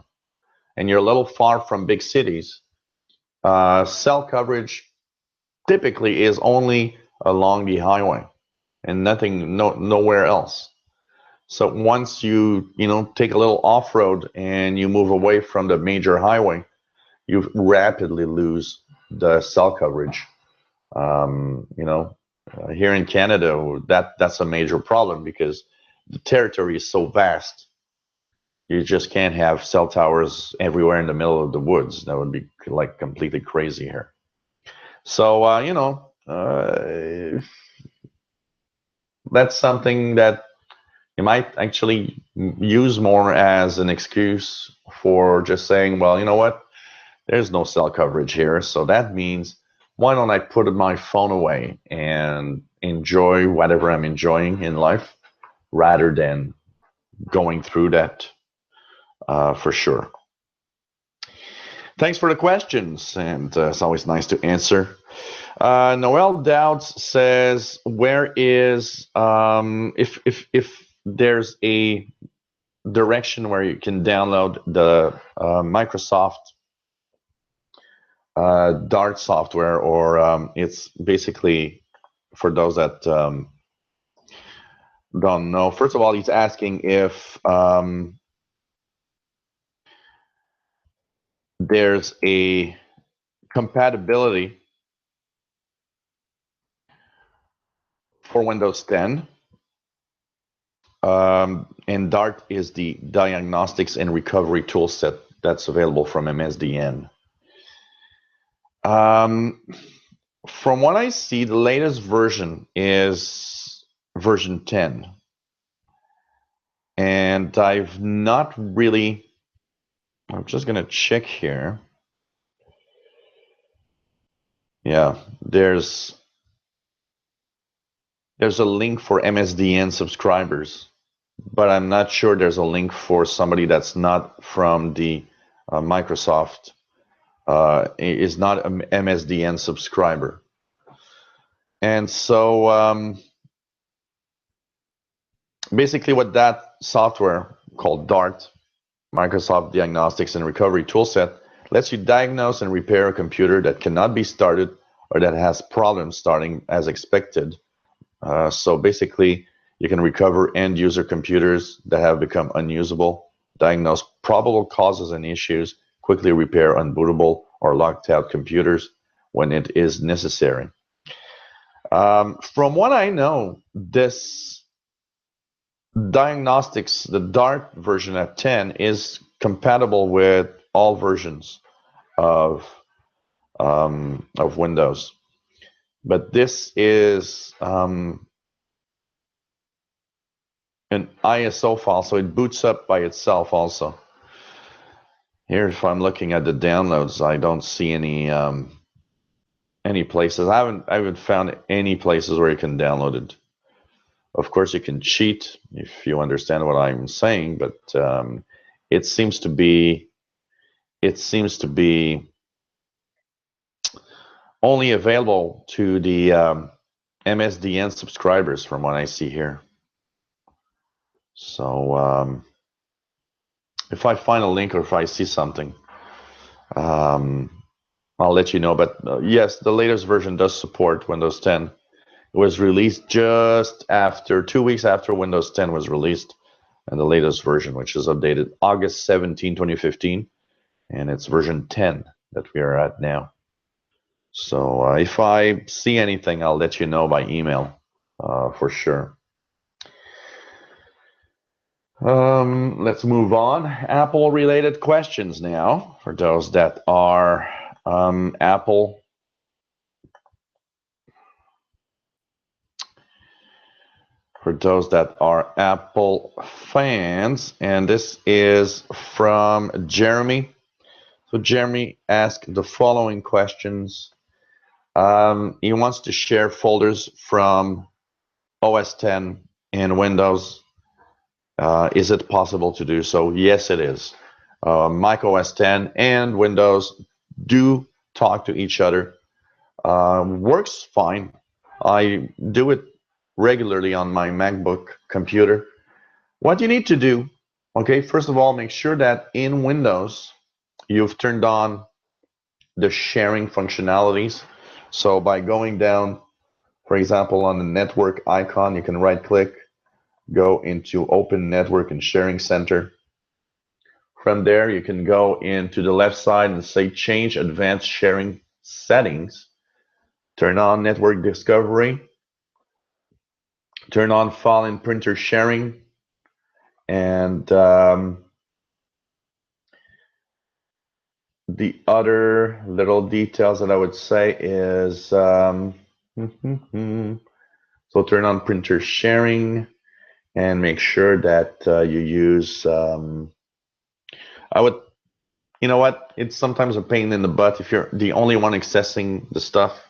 and you're a little far from big cities, cell coverage typically is only along the highway and nowhere else. So once you take a little off-road and you move away from the major highway, you rapidly lose the cell coverage. Here in Canada, that's a major problem because the territory is so vast. You just can't have cell towers everywhere in the middle of the woods. That would be like completely crazy here. So that's something that you might actually use more as an excuse for just saying, well, you know what? There's no cell coverage here. So that means, why don't I put my phone away and enjoy whatever I'm enjoying in life rather than going through that for sure. Thanks for the questions, and it's always nice to answer. Noel Doubts says, where is, if there's a direction where you can download the Microsoft Dart software, or it's basically, for those that don't know, first of all, he's asking if there's a compatibility for Windows 10. And Dart is the diagnostics and recovery toolset that's available from MSDN. From what I see, the latest version is version 10. And I've not really, I'm just going to check here. Yeah, there's a link for MSDN subscribers, but I'm not sure there's a link for somebody that's not from the Microsoft, is not an MSDN subscriber. And so basically what that software called DART, Microsoft Diagnostics and Recovery Toolset, lets you diagnose and repair a computer that cannot be started or that has problems starting as expected. So basically, you can recover end-user computers that have become unusable, diagnose probable causes and issues, quickly repair unbootable or locked-out computers when it is necessary. From what I know, this diagnostics, the Dart version at 10, is compatible with all versions of Windows. But this is an ISO file, so it boots up by itself also. Here, if I'm looking at the downloads, I don't see any places. I haven't found any places where you can download it. Of course, you can cheat if you understand what I'm saying, but it seems to be only available to the MSDN subscribers, from what I see here. So if I find a link or if I see something, I'll let you know. But yes, the latest version does support Windows 10. It was released just after 2 weeks after Windows 10 was released, and the latest version, which is updated August 17, 2015, and it's version 10 that we are at now. So if I see anything, I'll let you know by email for sure. Let's move on. Apple related questions now, for those that are Apple fans, and this is from Jeremy. So Jeremy asked the following questions. He wants to share folders from OS 10 and Windows Is it possible to do so? Yes, it is. Mac OS 10 and Windows do talk to each other. Works fine. I do it regularly on my MacBook computer. What you need to do, okay, first of all, make sure that in Windows you've turned on the sharing functionalities. So by going down, for example, on the network icon, you can right click, go into Open Network and Sharing Center. From there, you can go into the left side and say Change Advanced Sharing Settings. Turn on Network Discovery. Turn on File and Printer Sharing. And the other little details that I would say is, so turn on printer sharing and make sure that you use, I would, you know what, it's sometimes a pain in the butt if you're the only one accessing the stuff.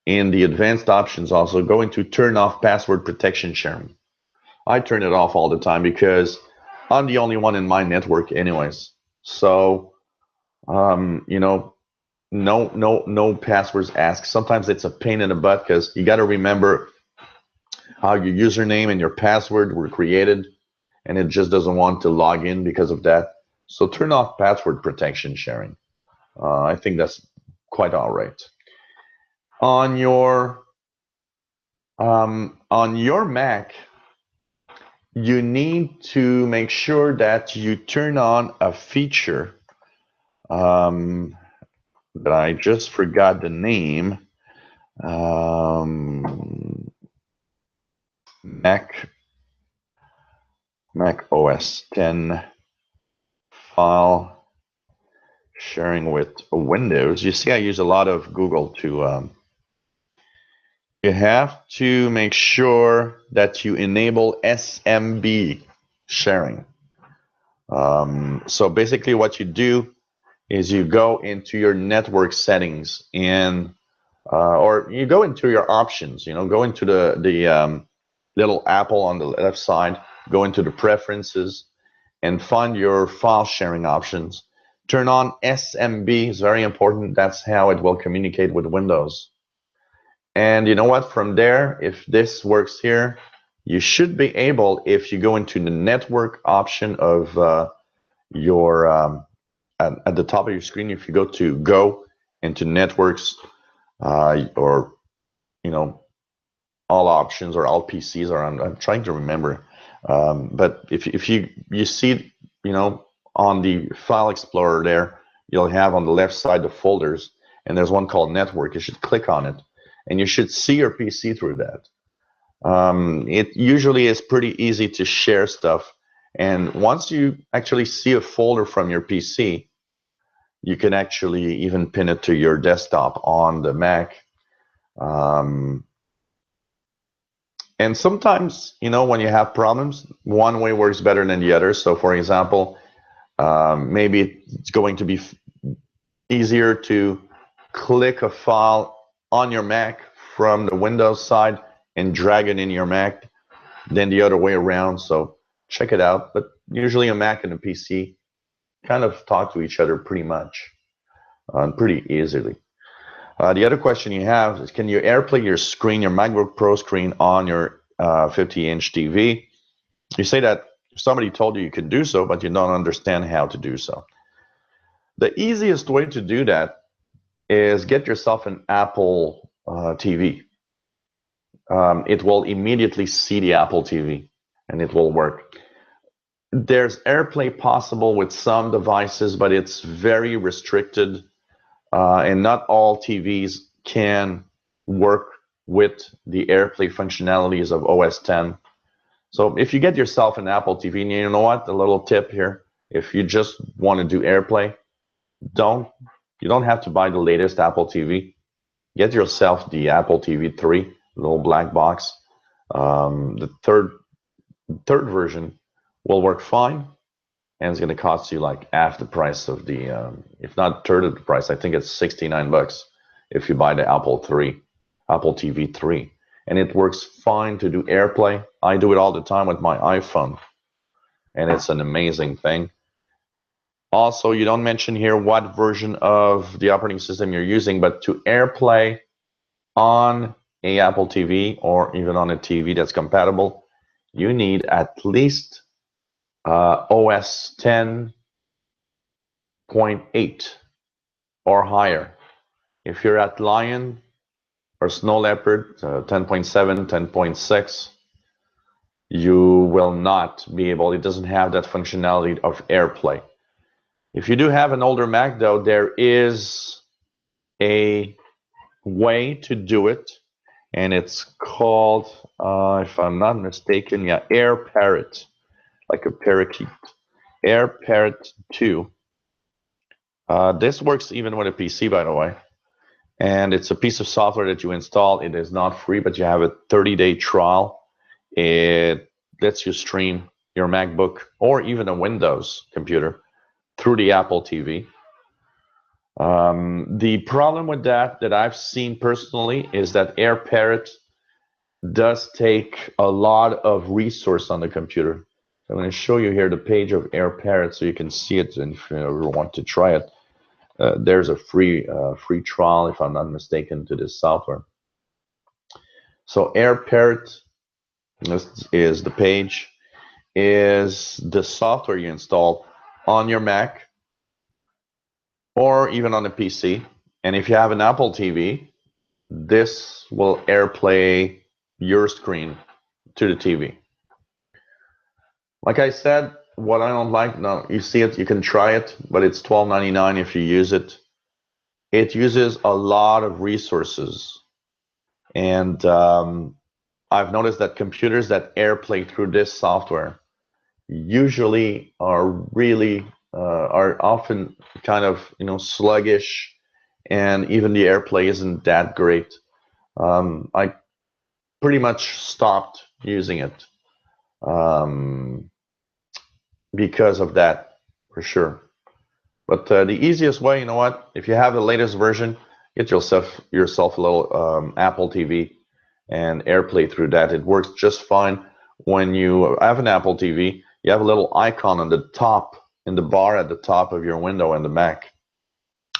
In the advanced options also, go into turn off password protection sharing. I turn it off all the time because I'm the only one in my network anyways. So, you know, no passwords asked. Sometimes it's a pain in the butt because you got to remember how your username and your password were created, and it just doesn't want to log in because of that. So turn off password protection sharing. I think that's quite all right. On your Mac, you need to make sure that you turn on a feature that I just forgot the name. Mac OS 10 file sharing with Windows. You see, I use a lot of Google to. You have to make sure that you enable SMB sharing. So basically, what you do is you go into your network settings and or you go into your options. You know, go into the little apple on the left side. Go into the preferences and find your file sharing options. Turn on SMB, it's very important. That's how it will communicate with Windows. And you know what? From there, if this works here, you should be able, if you go into the network option of your, at the top of your screen, if you go to Go into Networks, or, you know, all options or all PCs, or I'm trying to remember. But if you see, you know, on the File Explorer there, you'll have on the left side the folders, and there's one called Network. You should click on it, and you should see your PC through that. It usually is pretty easy to share stuff, and once you actually see a folder from your PC, you can actually even pin it to your desktop on the Mac. And sometimes, you know, when you have problems, one way works better than the other. So, for example, maybe it's going to be easier to click a file on your Mac from the Windows side and drag it in your Mac than the other way around. So check it out. But usually a Mac and a PC kind of talk to each other pretty much, pretty easily. The other question you have is, can you AirPlay your screen, your MacBook Pro screen, on your 50-inch TV? You say that somebody told you you could do so, but you don't understand how to do so. The easiest way to do that is get yourself an Apple TV. It will immediately see the Apple TV, and it will work. There's AirPlay possible with some devices, but it's very restricted. And not all TVs can work with the AirPlay functionalities of OS 10. So if you get yourself an Apple TV, and you know what, a little tip here, if you just want to do AirPlay, you don't have to buy the latest Apple TV. Get yourself the Apple TV 3, little black box. The third version will work fine, and it's going to cost you like half the price of the, if not third of the price. I think it's $69 if you buy the Apple TV 3, and it works fine to do AirPlay. I do it all the time with my iPhone. and it's an amazing thing. Also, you don't mention here what version of the operating system you're using, but to AirPlay on a Apple TV or even on a TV that's compatible, you need at least OS 10.8 or higher. If you're at Lion or Snow Leopard, 10.7, 10.6, you will not be able, it doesn't have that functionality of AirPlay. If you do have an older Mac, though, there is a way to do it, and it's called, if I'm not mistaken, yeah, AirParrot, like a parakeet. AirParrot 2. This works even with a PC, by the way. And it's a piece of software that you install. It is not free, but you have a 30-day trial. It lets you stream your MacBook or even a Windows computer through the Apple TV. The problem with that I've seen personally is that AirParrot does take a lot of resource on the computer. I'm going to show you here the page of AirParrot so you can see it, and if you ever want to try it, there's a free trial, if I'm not mistaken, to this software. So AirParrot, this is the page, is the software you install on your Mac or even on a PC. And if you have an Apple TV, this will AirPlay your screen to the TV. Like I said, what I don't like, no, you see it, you can try it, but it's $12.99 if you use it. It uses a lot of resources. And I've noticed that computers that AirPlay through this software usually are really, are often kind of, sluggish, and even the AirPlay isn't that great. I pretty much stopped using it because of that, for sure. But the easiest way, you know what? If you have the latest version, get yourself a little Apple TV and AirPlay through that. It works just fine. When you have an Apple TV, you have a little icon on the top, in the bar at the top of your window in the Mac,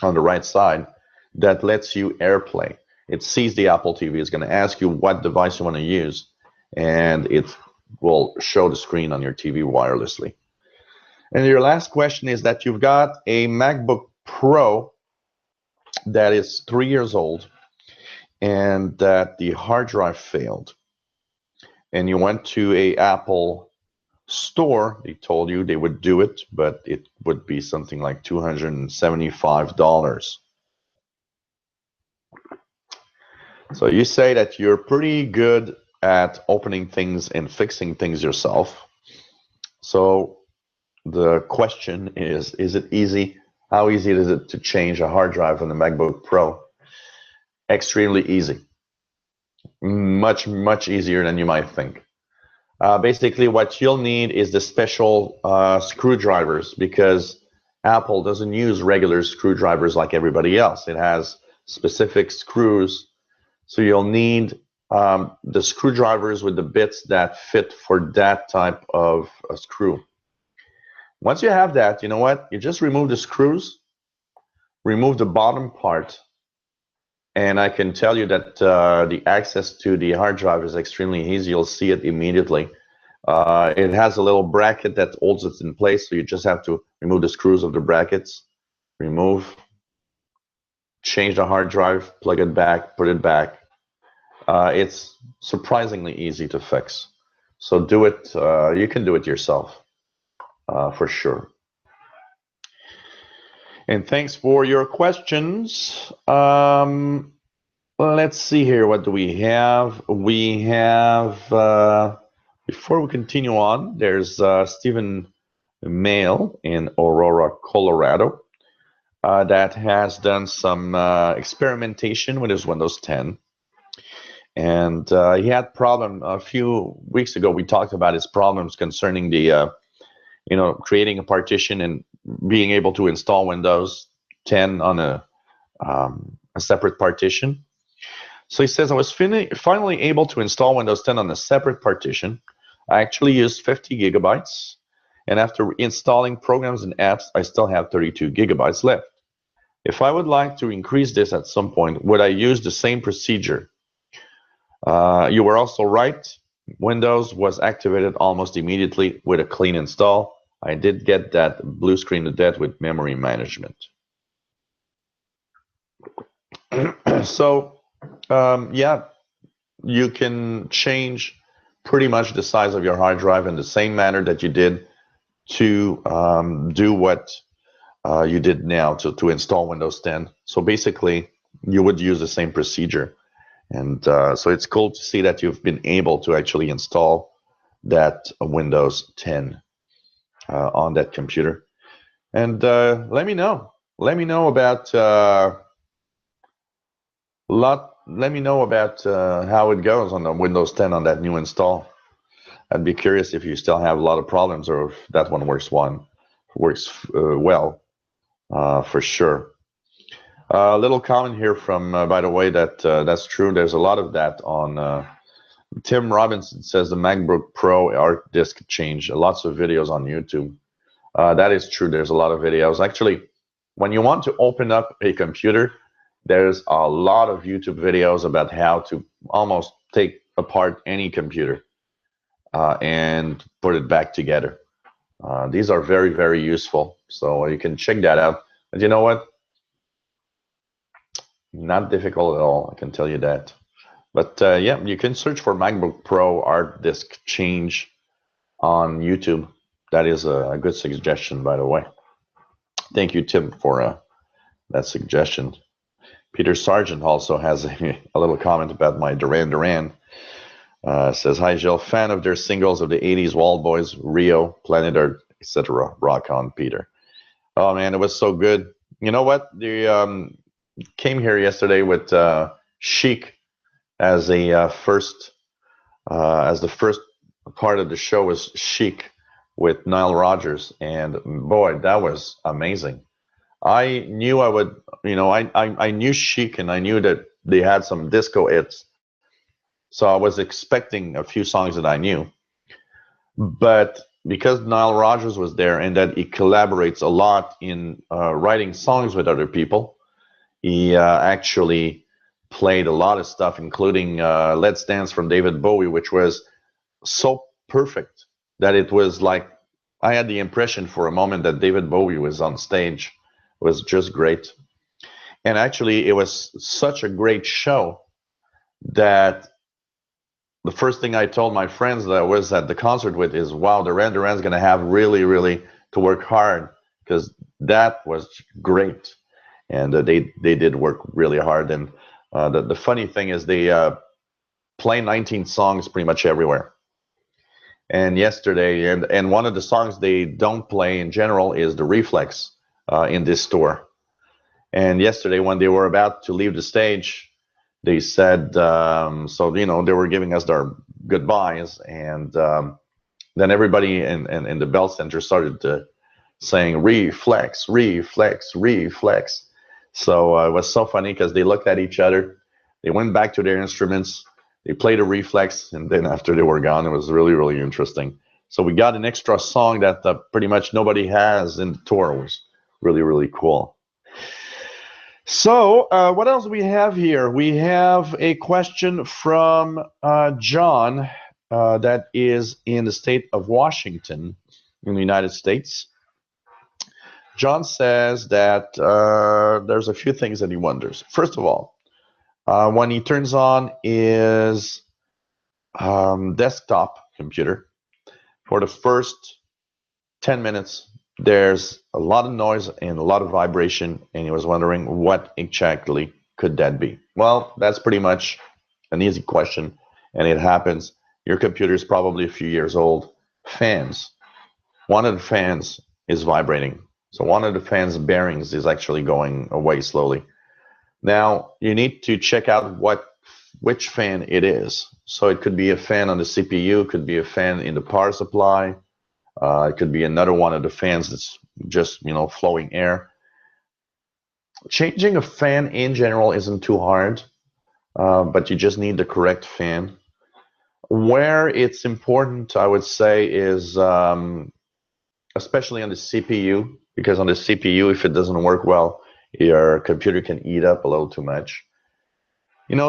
on the right side, that lets you AirPlay. It sees the Apple TV. It's going to ask you what device you want to use, and it will show the screen on your TV wirelessly. And your last question is that you've got a MacBook Pro that is 3 years old and that the hard drive failed. And you went to a Apple store. They told you they would do it, but it would be something like $275. So you say that you're pretty good at opening things and fixing things yourself. So the question is it easy? How easy is it to change a hard drive on the MacBook Pro? Extremely easy. Much, much easier than you might think. Basically, what you'll need is the special screwdrivers, because Apple doesn't use regular screwdrivers like everybody else. It has specific screws. So you'll need the screwdrivers with the bits that fit for that type of a screw. Once you have that, you know what? You just remove the screws, remove the bottom part, and I can tell you that the access to the hard drive is extremely easy. You'll see it immediately. It has a little bracket that holds it in place, so you just have to remove the screws of the brackets, remove, change the hard drive, plug it back, put it back. It's surprisingly easy to fix. So do it. You can do it yourself. For sure. And thanks for your questions. Let's see here. What do we have? We have, before we continue on, there's Stephen Mail in Aurora, Colorado, that has done some experimentation with his Windows 10. And he had problem a few weeks ago. We talked about his problems concerning the creating a partition and being able to install Windows 10 on a separate partition. So he says, I was finally able to install Windows 10 on a separate partition. I actually used 50 gigabytes, and after installing programs and apps, I still have 32 gigabytes left. If I would like to increase this at some point, would I use the same procedure? You were also right. Windows was activated almost immediately with a clean install. I did get that blue screen of death with memory management. So, yeah, you can change pretty much the size of your hard drive in the same manner that you did to do what you did now to install Windows 10. So basically, you would use the same procedure. And so it's cool to see that you've been able to actually install that Windows 10 on that computer. And let me know. Let me know about let me know about how it goes on the Windows 10 on that new install. I'd be curious if you still have a lot of problems or if that one works well for sure. A little comment here from, by the way, that that's true. There's a lot of that on. Tim Robinson says the MacBook Pro hard disk change. Lots of videos on YouTube. That is true. There's a lot of videos. Actually, when you want to open up a computer, there's a lot of YouTube videos about how to almost take apart any computer and put it back together. These are very, very useful. So you can check that out. But you know what? Not difficult at all, I can tell you that. But yeah, you can search for MacBook Pro hard disk change on YouTube. That is a good suggestion, by the way. Thank you, Tim, for that suggestion. Peter Sargent also has a little comment about my Duran Duran. Says, hi, Jill, fan of their singles of the 80s, Wall Boys, Rio, Planet Earth, etc. Rock on, Peter. Oh, man, it was so good. You know what? The came here yesterday with Chic as a first, as the first part of the show was Chic with Nile Rodgers, and boy, that was amazing. I knew I would, I knew Chic, and I knew that they had some disco hits, so I was expecting a few songs that I knew, but because Nile Rodgers was there and that he collaborates a lot in writing songs with other people, he actually played a lot of stuff, including Let's Dance from David Bowie, which was so perfect that it was like I had the impression for a moment that David Bowie was on stage. It was just great. And actually, it was such a great show that the first thing I told my friends that I was at the concert with is, wow, Duran Duran's going to have really, really to work hard, because that was great. And they did work really hard. And the funny thing is they play 19 songs pretty much everywhere. And yesterday, and one of the songs they don't play in general is the Reflex in this tour. And yesterday, when they were about to leave the stage, they said, so, they were giving us their goodbyes. And then everybody in the Bell Center started saying, Reflex, Reflex, Reflex. So it was so funny because they looked at each other. They went back to their instruments. They played a Reflex, and then after they were gone, it was really, really interesting. So we got an extra song that pretty much nobody has in the tour. It was really, really cool. So what else do we have here? We have a question from John that is in the state of Washington in the United States. John says that there's a few things that he wonders. First of all, when he turns on his desktop computer, for the first 10 minutes, there's a lot of noise and a lot of vibration, and he was wondering what exactly could that be. Well, that's pretty much an easy question, and it happens. Your computer is probably a few years old. Fans. One of the fans is vibrating. So one of the fans bearings is actually going away slowly. Now, you need to check out which fan it is. So it could be a fan on the CPU, it could be a fan in the power supply, it could be another one of the fans that's just, flowing air. Changing a fan in general isn't too hard, but you just need the correct fan. Where it's important, I would say, is especially on the CPU, because on the CPU, if it doesn't work well, your computer can eat up a little too much.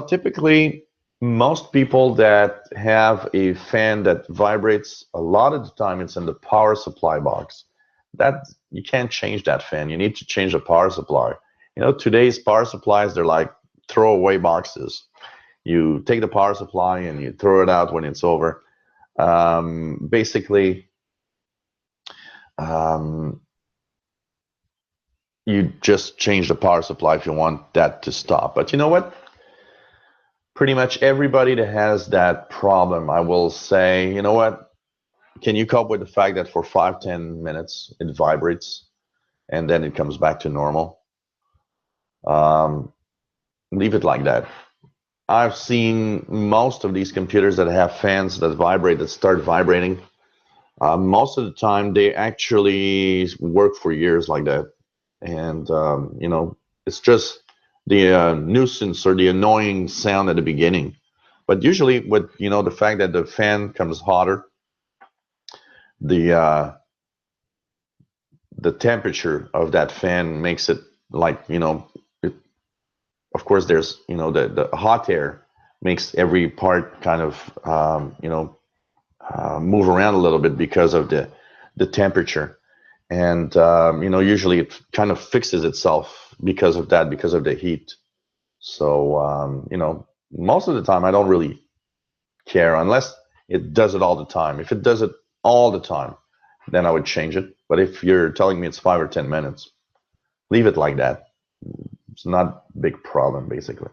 Typically, most people that have a fan that vibrates, a lot of the time it's in the power supply box. That you can't change that fan. You need to change the power supply. Today's power supplies, they're like throwaway boxes. You take the power supply and you throw it out when it's over. Basically, you just change the power supply if you want that to stop. But you know what? Pretty much everybody that has that problem, I will say, you know what? Can you cope with the fact that for 5-10 minutes it vibrates and then it comes back to normal? Leave it like that. I've seen most of these computers that have fans that vibrate, that start vibrating. Most of the time, they actually work for years like that. And, it's just the nuisance or the annoying sound at the beginning. But usually with, the fact that the fan comes hotter, the temperature of that fan makes it like, of course, there's, the hot air makes every part kind of, move around a little bit because of the temperature. And, usually it kind of fixes itself because of that, because of the heat. So, most of the time I don't really care unless it does it all the time. If it does it all the time, then I would change it. But if you're telling me it's 5 or 10 minutes, leave it like that. It's not a big problem, basically.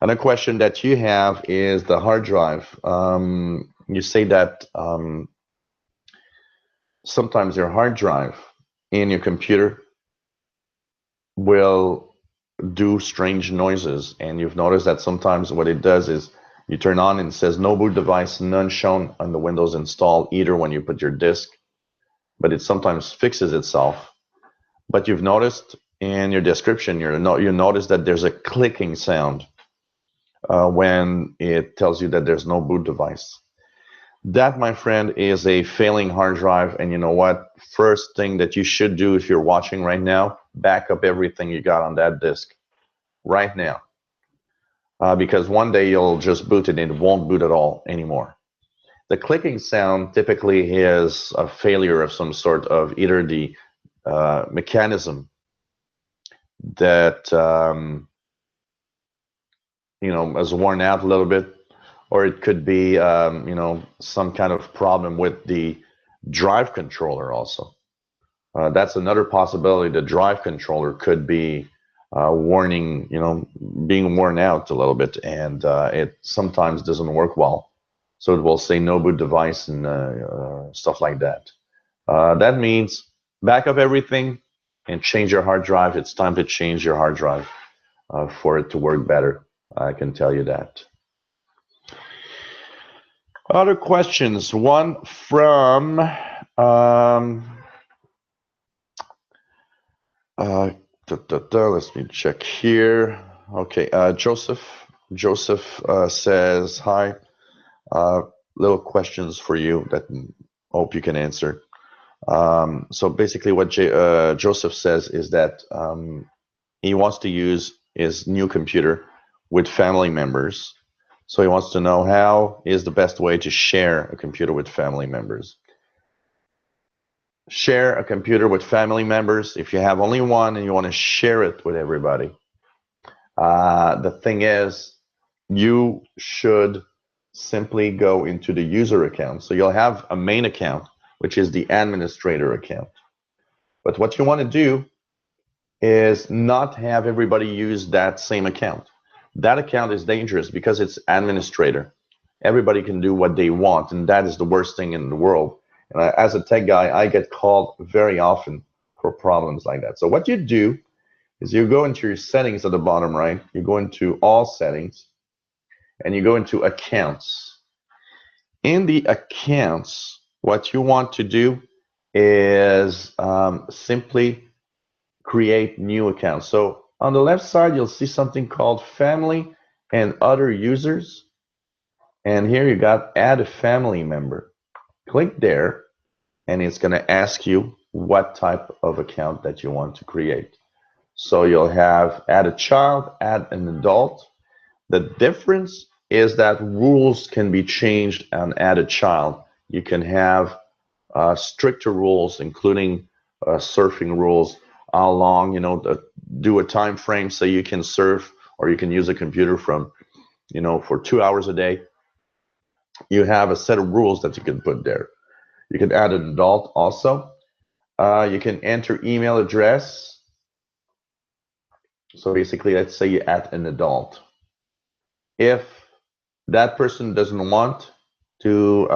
Another question that you have is the hard drive. You say that sometimes your hard drive in your computer will do strange noises, and you've noticed that sometimes what it does is you turn on and it says no boot device, none shown on the Windows install, either when you put your disk, but it sometimes fixes itself. But you've noticed in your description, you notice that there's a clicking sound when it tells you that there's no boot device. That, my friend, is a failing hard drive. And you know what? First thing that you should do if you're watching right now, back up everything you got on that disk right now. Because one day you'll just boot it and it won't boot at all anymore. The clicking sound typically is a failure of some sort of either the mechanism that has worn out a little bit, or it could be some kind of problem with the drive controller also. That's another possibility. The drive controller could be being worn out a little bit, and it sometimes doesn't work well. So it will say no boot device and stuff like that. That means back up everything and change your hard drive. It's time to change your hard drive for it to work better. I can tell you that. Other questions. One from let me check here. Okay, Joseph. Joseph says, hi. Little questions for you that hope you can answer. So basically what Joseph says is that he wants to use his new computer with family members. So he wants to know how is the best way to share a computer with family members. Share a computer with family members. If you have only one and you want to share it with everybody, the thing is, you should simply go into the user account. So you'll have a main account, which is the administrator account. But what you want to do is not have everybody use that same account. That account is dangerous because it's administrator. Everybody can do what they want, and that is the worst thing in the world. And as a tech guy, I get called very often for problems like that. So what you do is you go into your settings at the bottom right, you go into all settings, and you go into accounts. In the accounts, what you want to do is simply create new accounts. So on the left side, you'll see something called family and other users. And here you got add a family member. Click there, and it's going to ask you what type of account that you want to create. So you'll have add a child, add an adult. The difference is that rules can be changed on add a child. You can have stricter rules, including surfing rules, how long, do a time frame so you can surf or you can use a computer from, for 2 hours a day. You have a set of rules that you can put there. You can add an adult also. You can enter email address. So basically, let's say you add an adult. If that person doesn't want to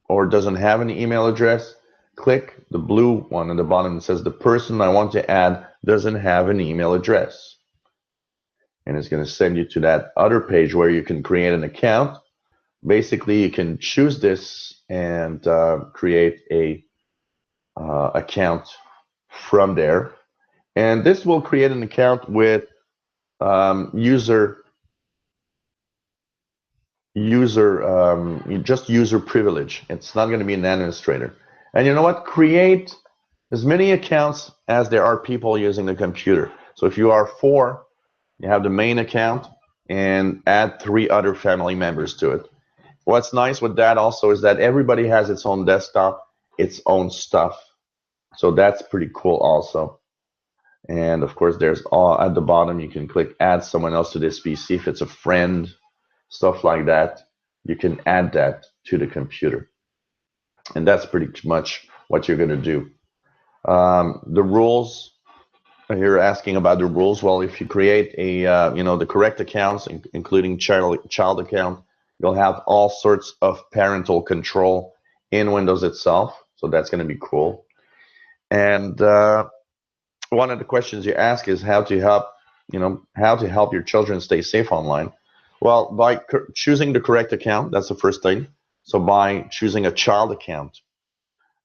or doesn't have an email address, click the blue one at the bottom that says the person I want to add doesn't have an email address. And it's going to send you to that other page where you can create an account. Basically, you can choose this and create a account from there. And this will create an account with user privilege. It's not going to be an administrator. And you know what? Create as many accounts as there are people using the computer. So if you are 4, you have the main account and add 3 other family members to it. What's nice with that also is that everybody has its own desktop, its own stuff. So that's pretty cool also. And of course, there's at the bottom, you can click add someone else to this PC if it's a friend, stuff like that. You can add that to the computer. And that's pretty much what you're going to do. The rules, you're asking about the rules. Well, if you create a, the correct accounts, including child account, you'll have all sorts of parental control in Windows itself. So that's going to be cool. And one of the questions you ask is how to help your children stay safe online. Well, by choosing the correct account, that's the first thing. So by choosing a child account,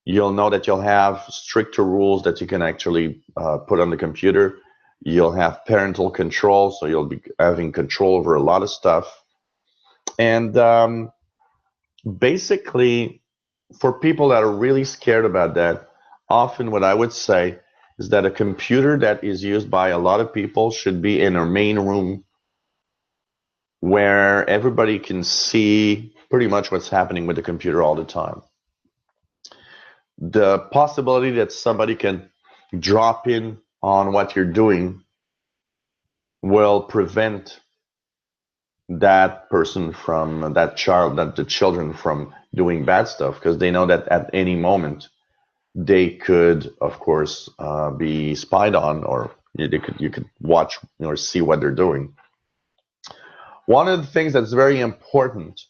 you'll know that you'll have stricter rules that you can actually put on the computer. You'll have parental control, so you'll be having control over a lot of stuff. And basically, for people that are really scared about that, often what I would say is that a computer that is used by a lot of people should be in a main room where everybody can see pretty much what's happening with the computer all the time. The possibility that somebody can drop in on what you're doing will prevent that person from, the children from doing bad stuff, because they know that at any moment they could, of course, be spied on, or you could watch or see what they're doing. One of the things that's very important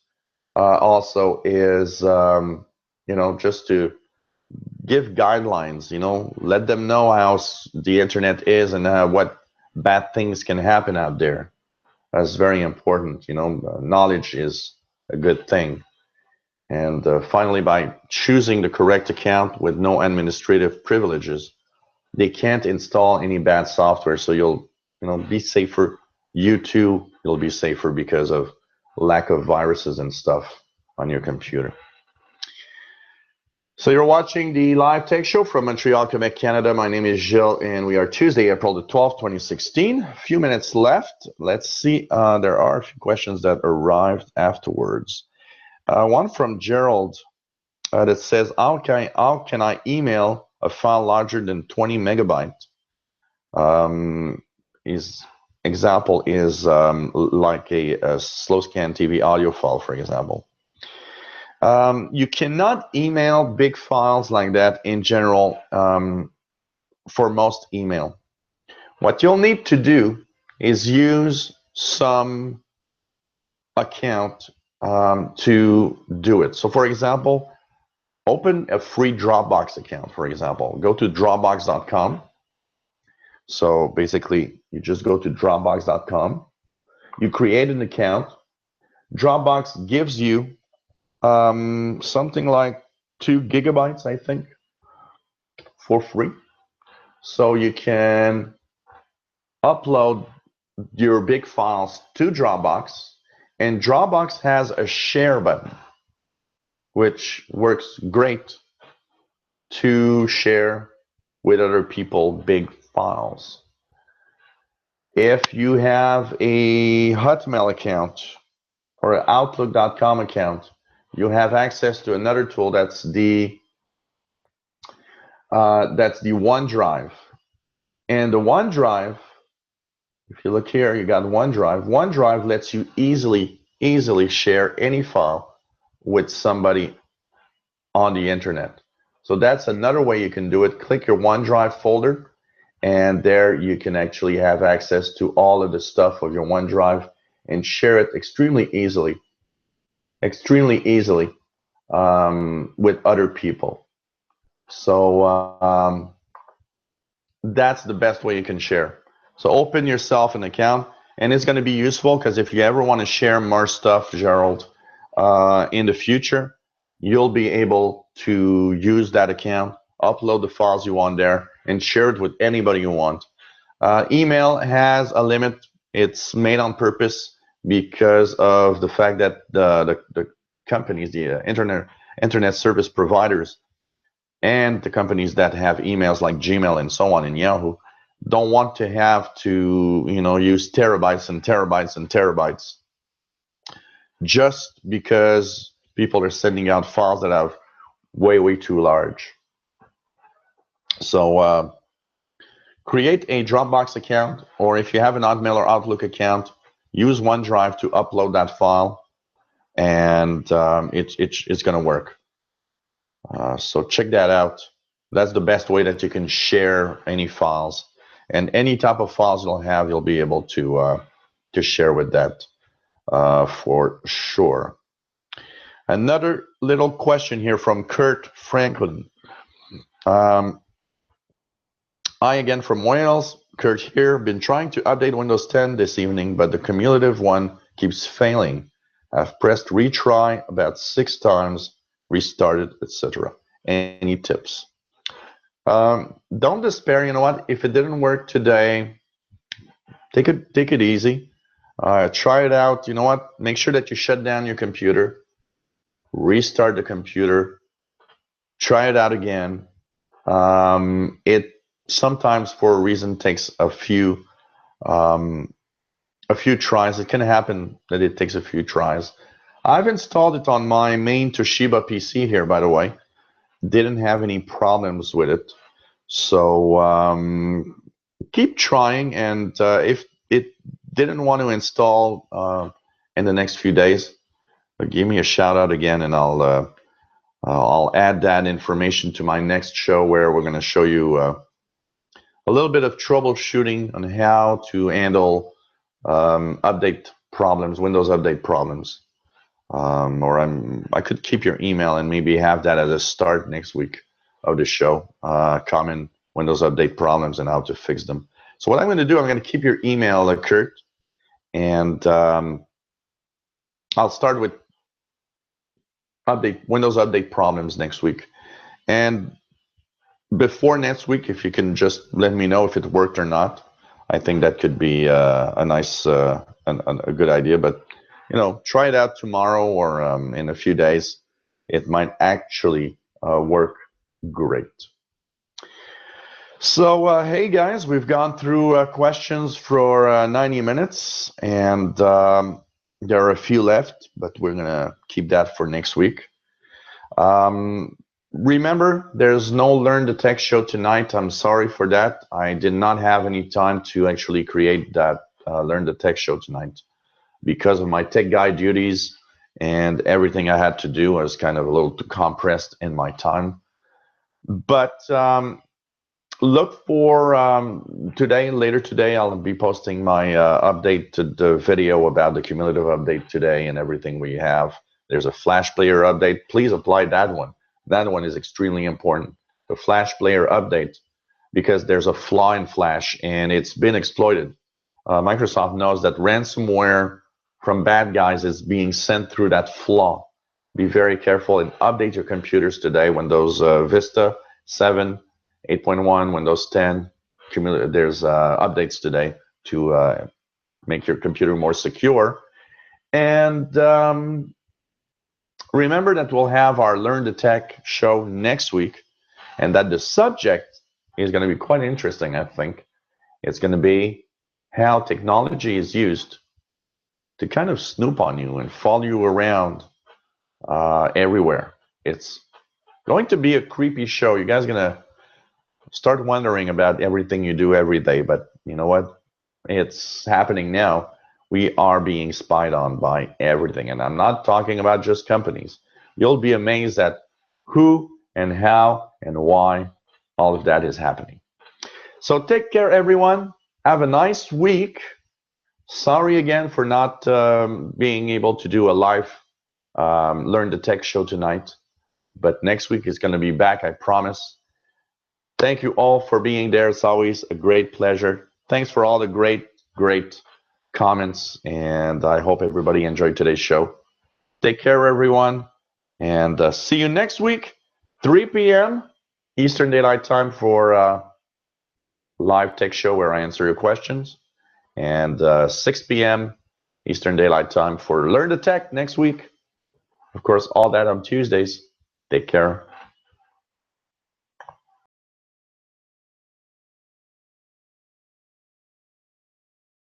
also is, just to give guidelines, let them know how the internet is and what bad things can happen out there. That's very important. Knowledge is a good thing. And finally, by choosing the correct account with no administrative privileges, they can't install any bad software. So you'll, be safer. You too, you'll be safer because of lack of viruses and stuff on your computer. So you're watching the live tech show from Montreal, Quebec, Canada. My name is Gilles, and we are Tuesday, April the 12th, 2016. A few minutes left. Let's see. There are a few questions that arrived afterwards. One from Gerald that says, how can I email a file larger than 20 megabytes? His example is like a slow scan TV audio file, for example. You cannot email big files like that in general for most email. What you'll need to do is use some account to do it. So for example, open a free Dropbox account, for example. Go to Dropbox.com. So basically, you just go to Dropbox.com. You create an account. Dropbox gives you something like 2 gigabytes, I think, for free. So you can upload your big files to Dropbox, and Dropbox has a share button, which works great to share with other people big files. If you have a Hotmail account or an Outlook.com account, you have access to another tool that's the OneDrive. And the OneDrive, if you look here, you got OneDrive. OneDrive lets you easily share any file with somebody on the internet. So that's another way you can do it. Click your OneDrive folder, and there you can actually have access to all of the stuff of your OneDrive and share it extremely easily with other people. So that's the best way you can share. So open yourself an account, and it's going to be useful because if you ever want to share more stuff, Gerald, in the future, you'll be able to use that account, upload the files you want there, and share it with anybody you want. Email has a limit. It's made on purpose because of the fact that the companies, the internet service providers, and the companies that have emails like Gmail and so on and Yahoo don't want to have to, use terabytes and terabytes and terabytes just because people are sending out files that are way too large. So create a Dropbox account, or if you have an Hotmail or Outlook account, use OneDrive to upload that file, and it's going to work. So check that out. That's the best way that you can share any files, and any type of files you'll be able to share with that for sure. Another little question here from Kurt Franklin. Hi again from Wales. Kurt here. Been trying to update Windows 10 this evening, but the cumulative one keeps failing. I've pressed retry about 6 times, restarted, etc. Any tips? Don't despair. You know what? If it didn't work today, take it easy. Try it out. You know what? Make sure that you shut down your computer, restart the computer, try it out again. It sometimes, for a reason, takes a few tries. It can happen that it takes a few tries. I've installed it on my main Toshiba PC here, by the way. Didn't have any problems with it. So keep trying, and if it didn't want to install in the next few days, give me a shout out again, and I'll add that information to my next show, where we're going to show you a little bit of troubleshooting on how to handle update problems, Windows update problems. I could keep your email and maybe have that as a start next week of the show. Common Windows update problems and how to fix them. So what I'm going to do, I'm going to keep your email, Kurt, and I'll start with Windows update problems next week. And before next week, if you can just let me know if it worked or not, I think that could be a nice, a good idea. But try it out tomorrow or in a few days. It might actually work great. So hey guys, we've gone through questions for 90 minutes, and there are a few left, but we're gonna keep that for next week. Remember, there's no Learn the Tech show tonight. I'm sorry for that. I did not have any time to actually create that Learn the Tech show tonight because of my tech guy duties, and everything I had to do was kind of a little too compressed in my time. But look for later today, I'll be posting my the video about the cumulative update today and everything we have. There's a Flash Player update. Please apply that one. That one is extremely important. The Flash Player update, because there's a flaw in Flash and it's been exploited. Microsoft knows that ransomware from bad guys is being sent through that flaw. Be very careful and update your computers today. Windows Vista 7, 8.1, Windows 10, there's updates today to make your computer more secure. And remember that we'll have our Learn the Tech show next week. and that the subject is going to be quite interesting, I think. It's going to be how technology is used to kind of snoop on you and follow you around everywhere. It's going to be a creepy show. You guys are going to start wondering about everything you do every day, but you know what? It's happening now. We are being spied on by everything, and I'm not talking about just companies. You'll be amazed at who and how and why all of that is happening. So take care, everyone. Have a nice week. Sorry again for not being able to do a live Learn the Tech show tonight, but next week is going to be back, I promise. Thank you all for being there. It's always a great pleasure. Thanks for all the great comments, and I hope everybody enjoyed today's show. Take care, everyone, and see you next week, 3 p.m. Eastern Daylight Time for live tech show where I answer your questions, and 6 p.m. Eastern Daylight Time for Learn the Tech next week. Of course, all that on Tuesdays. Take care.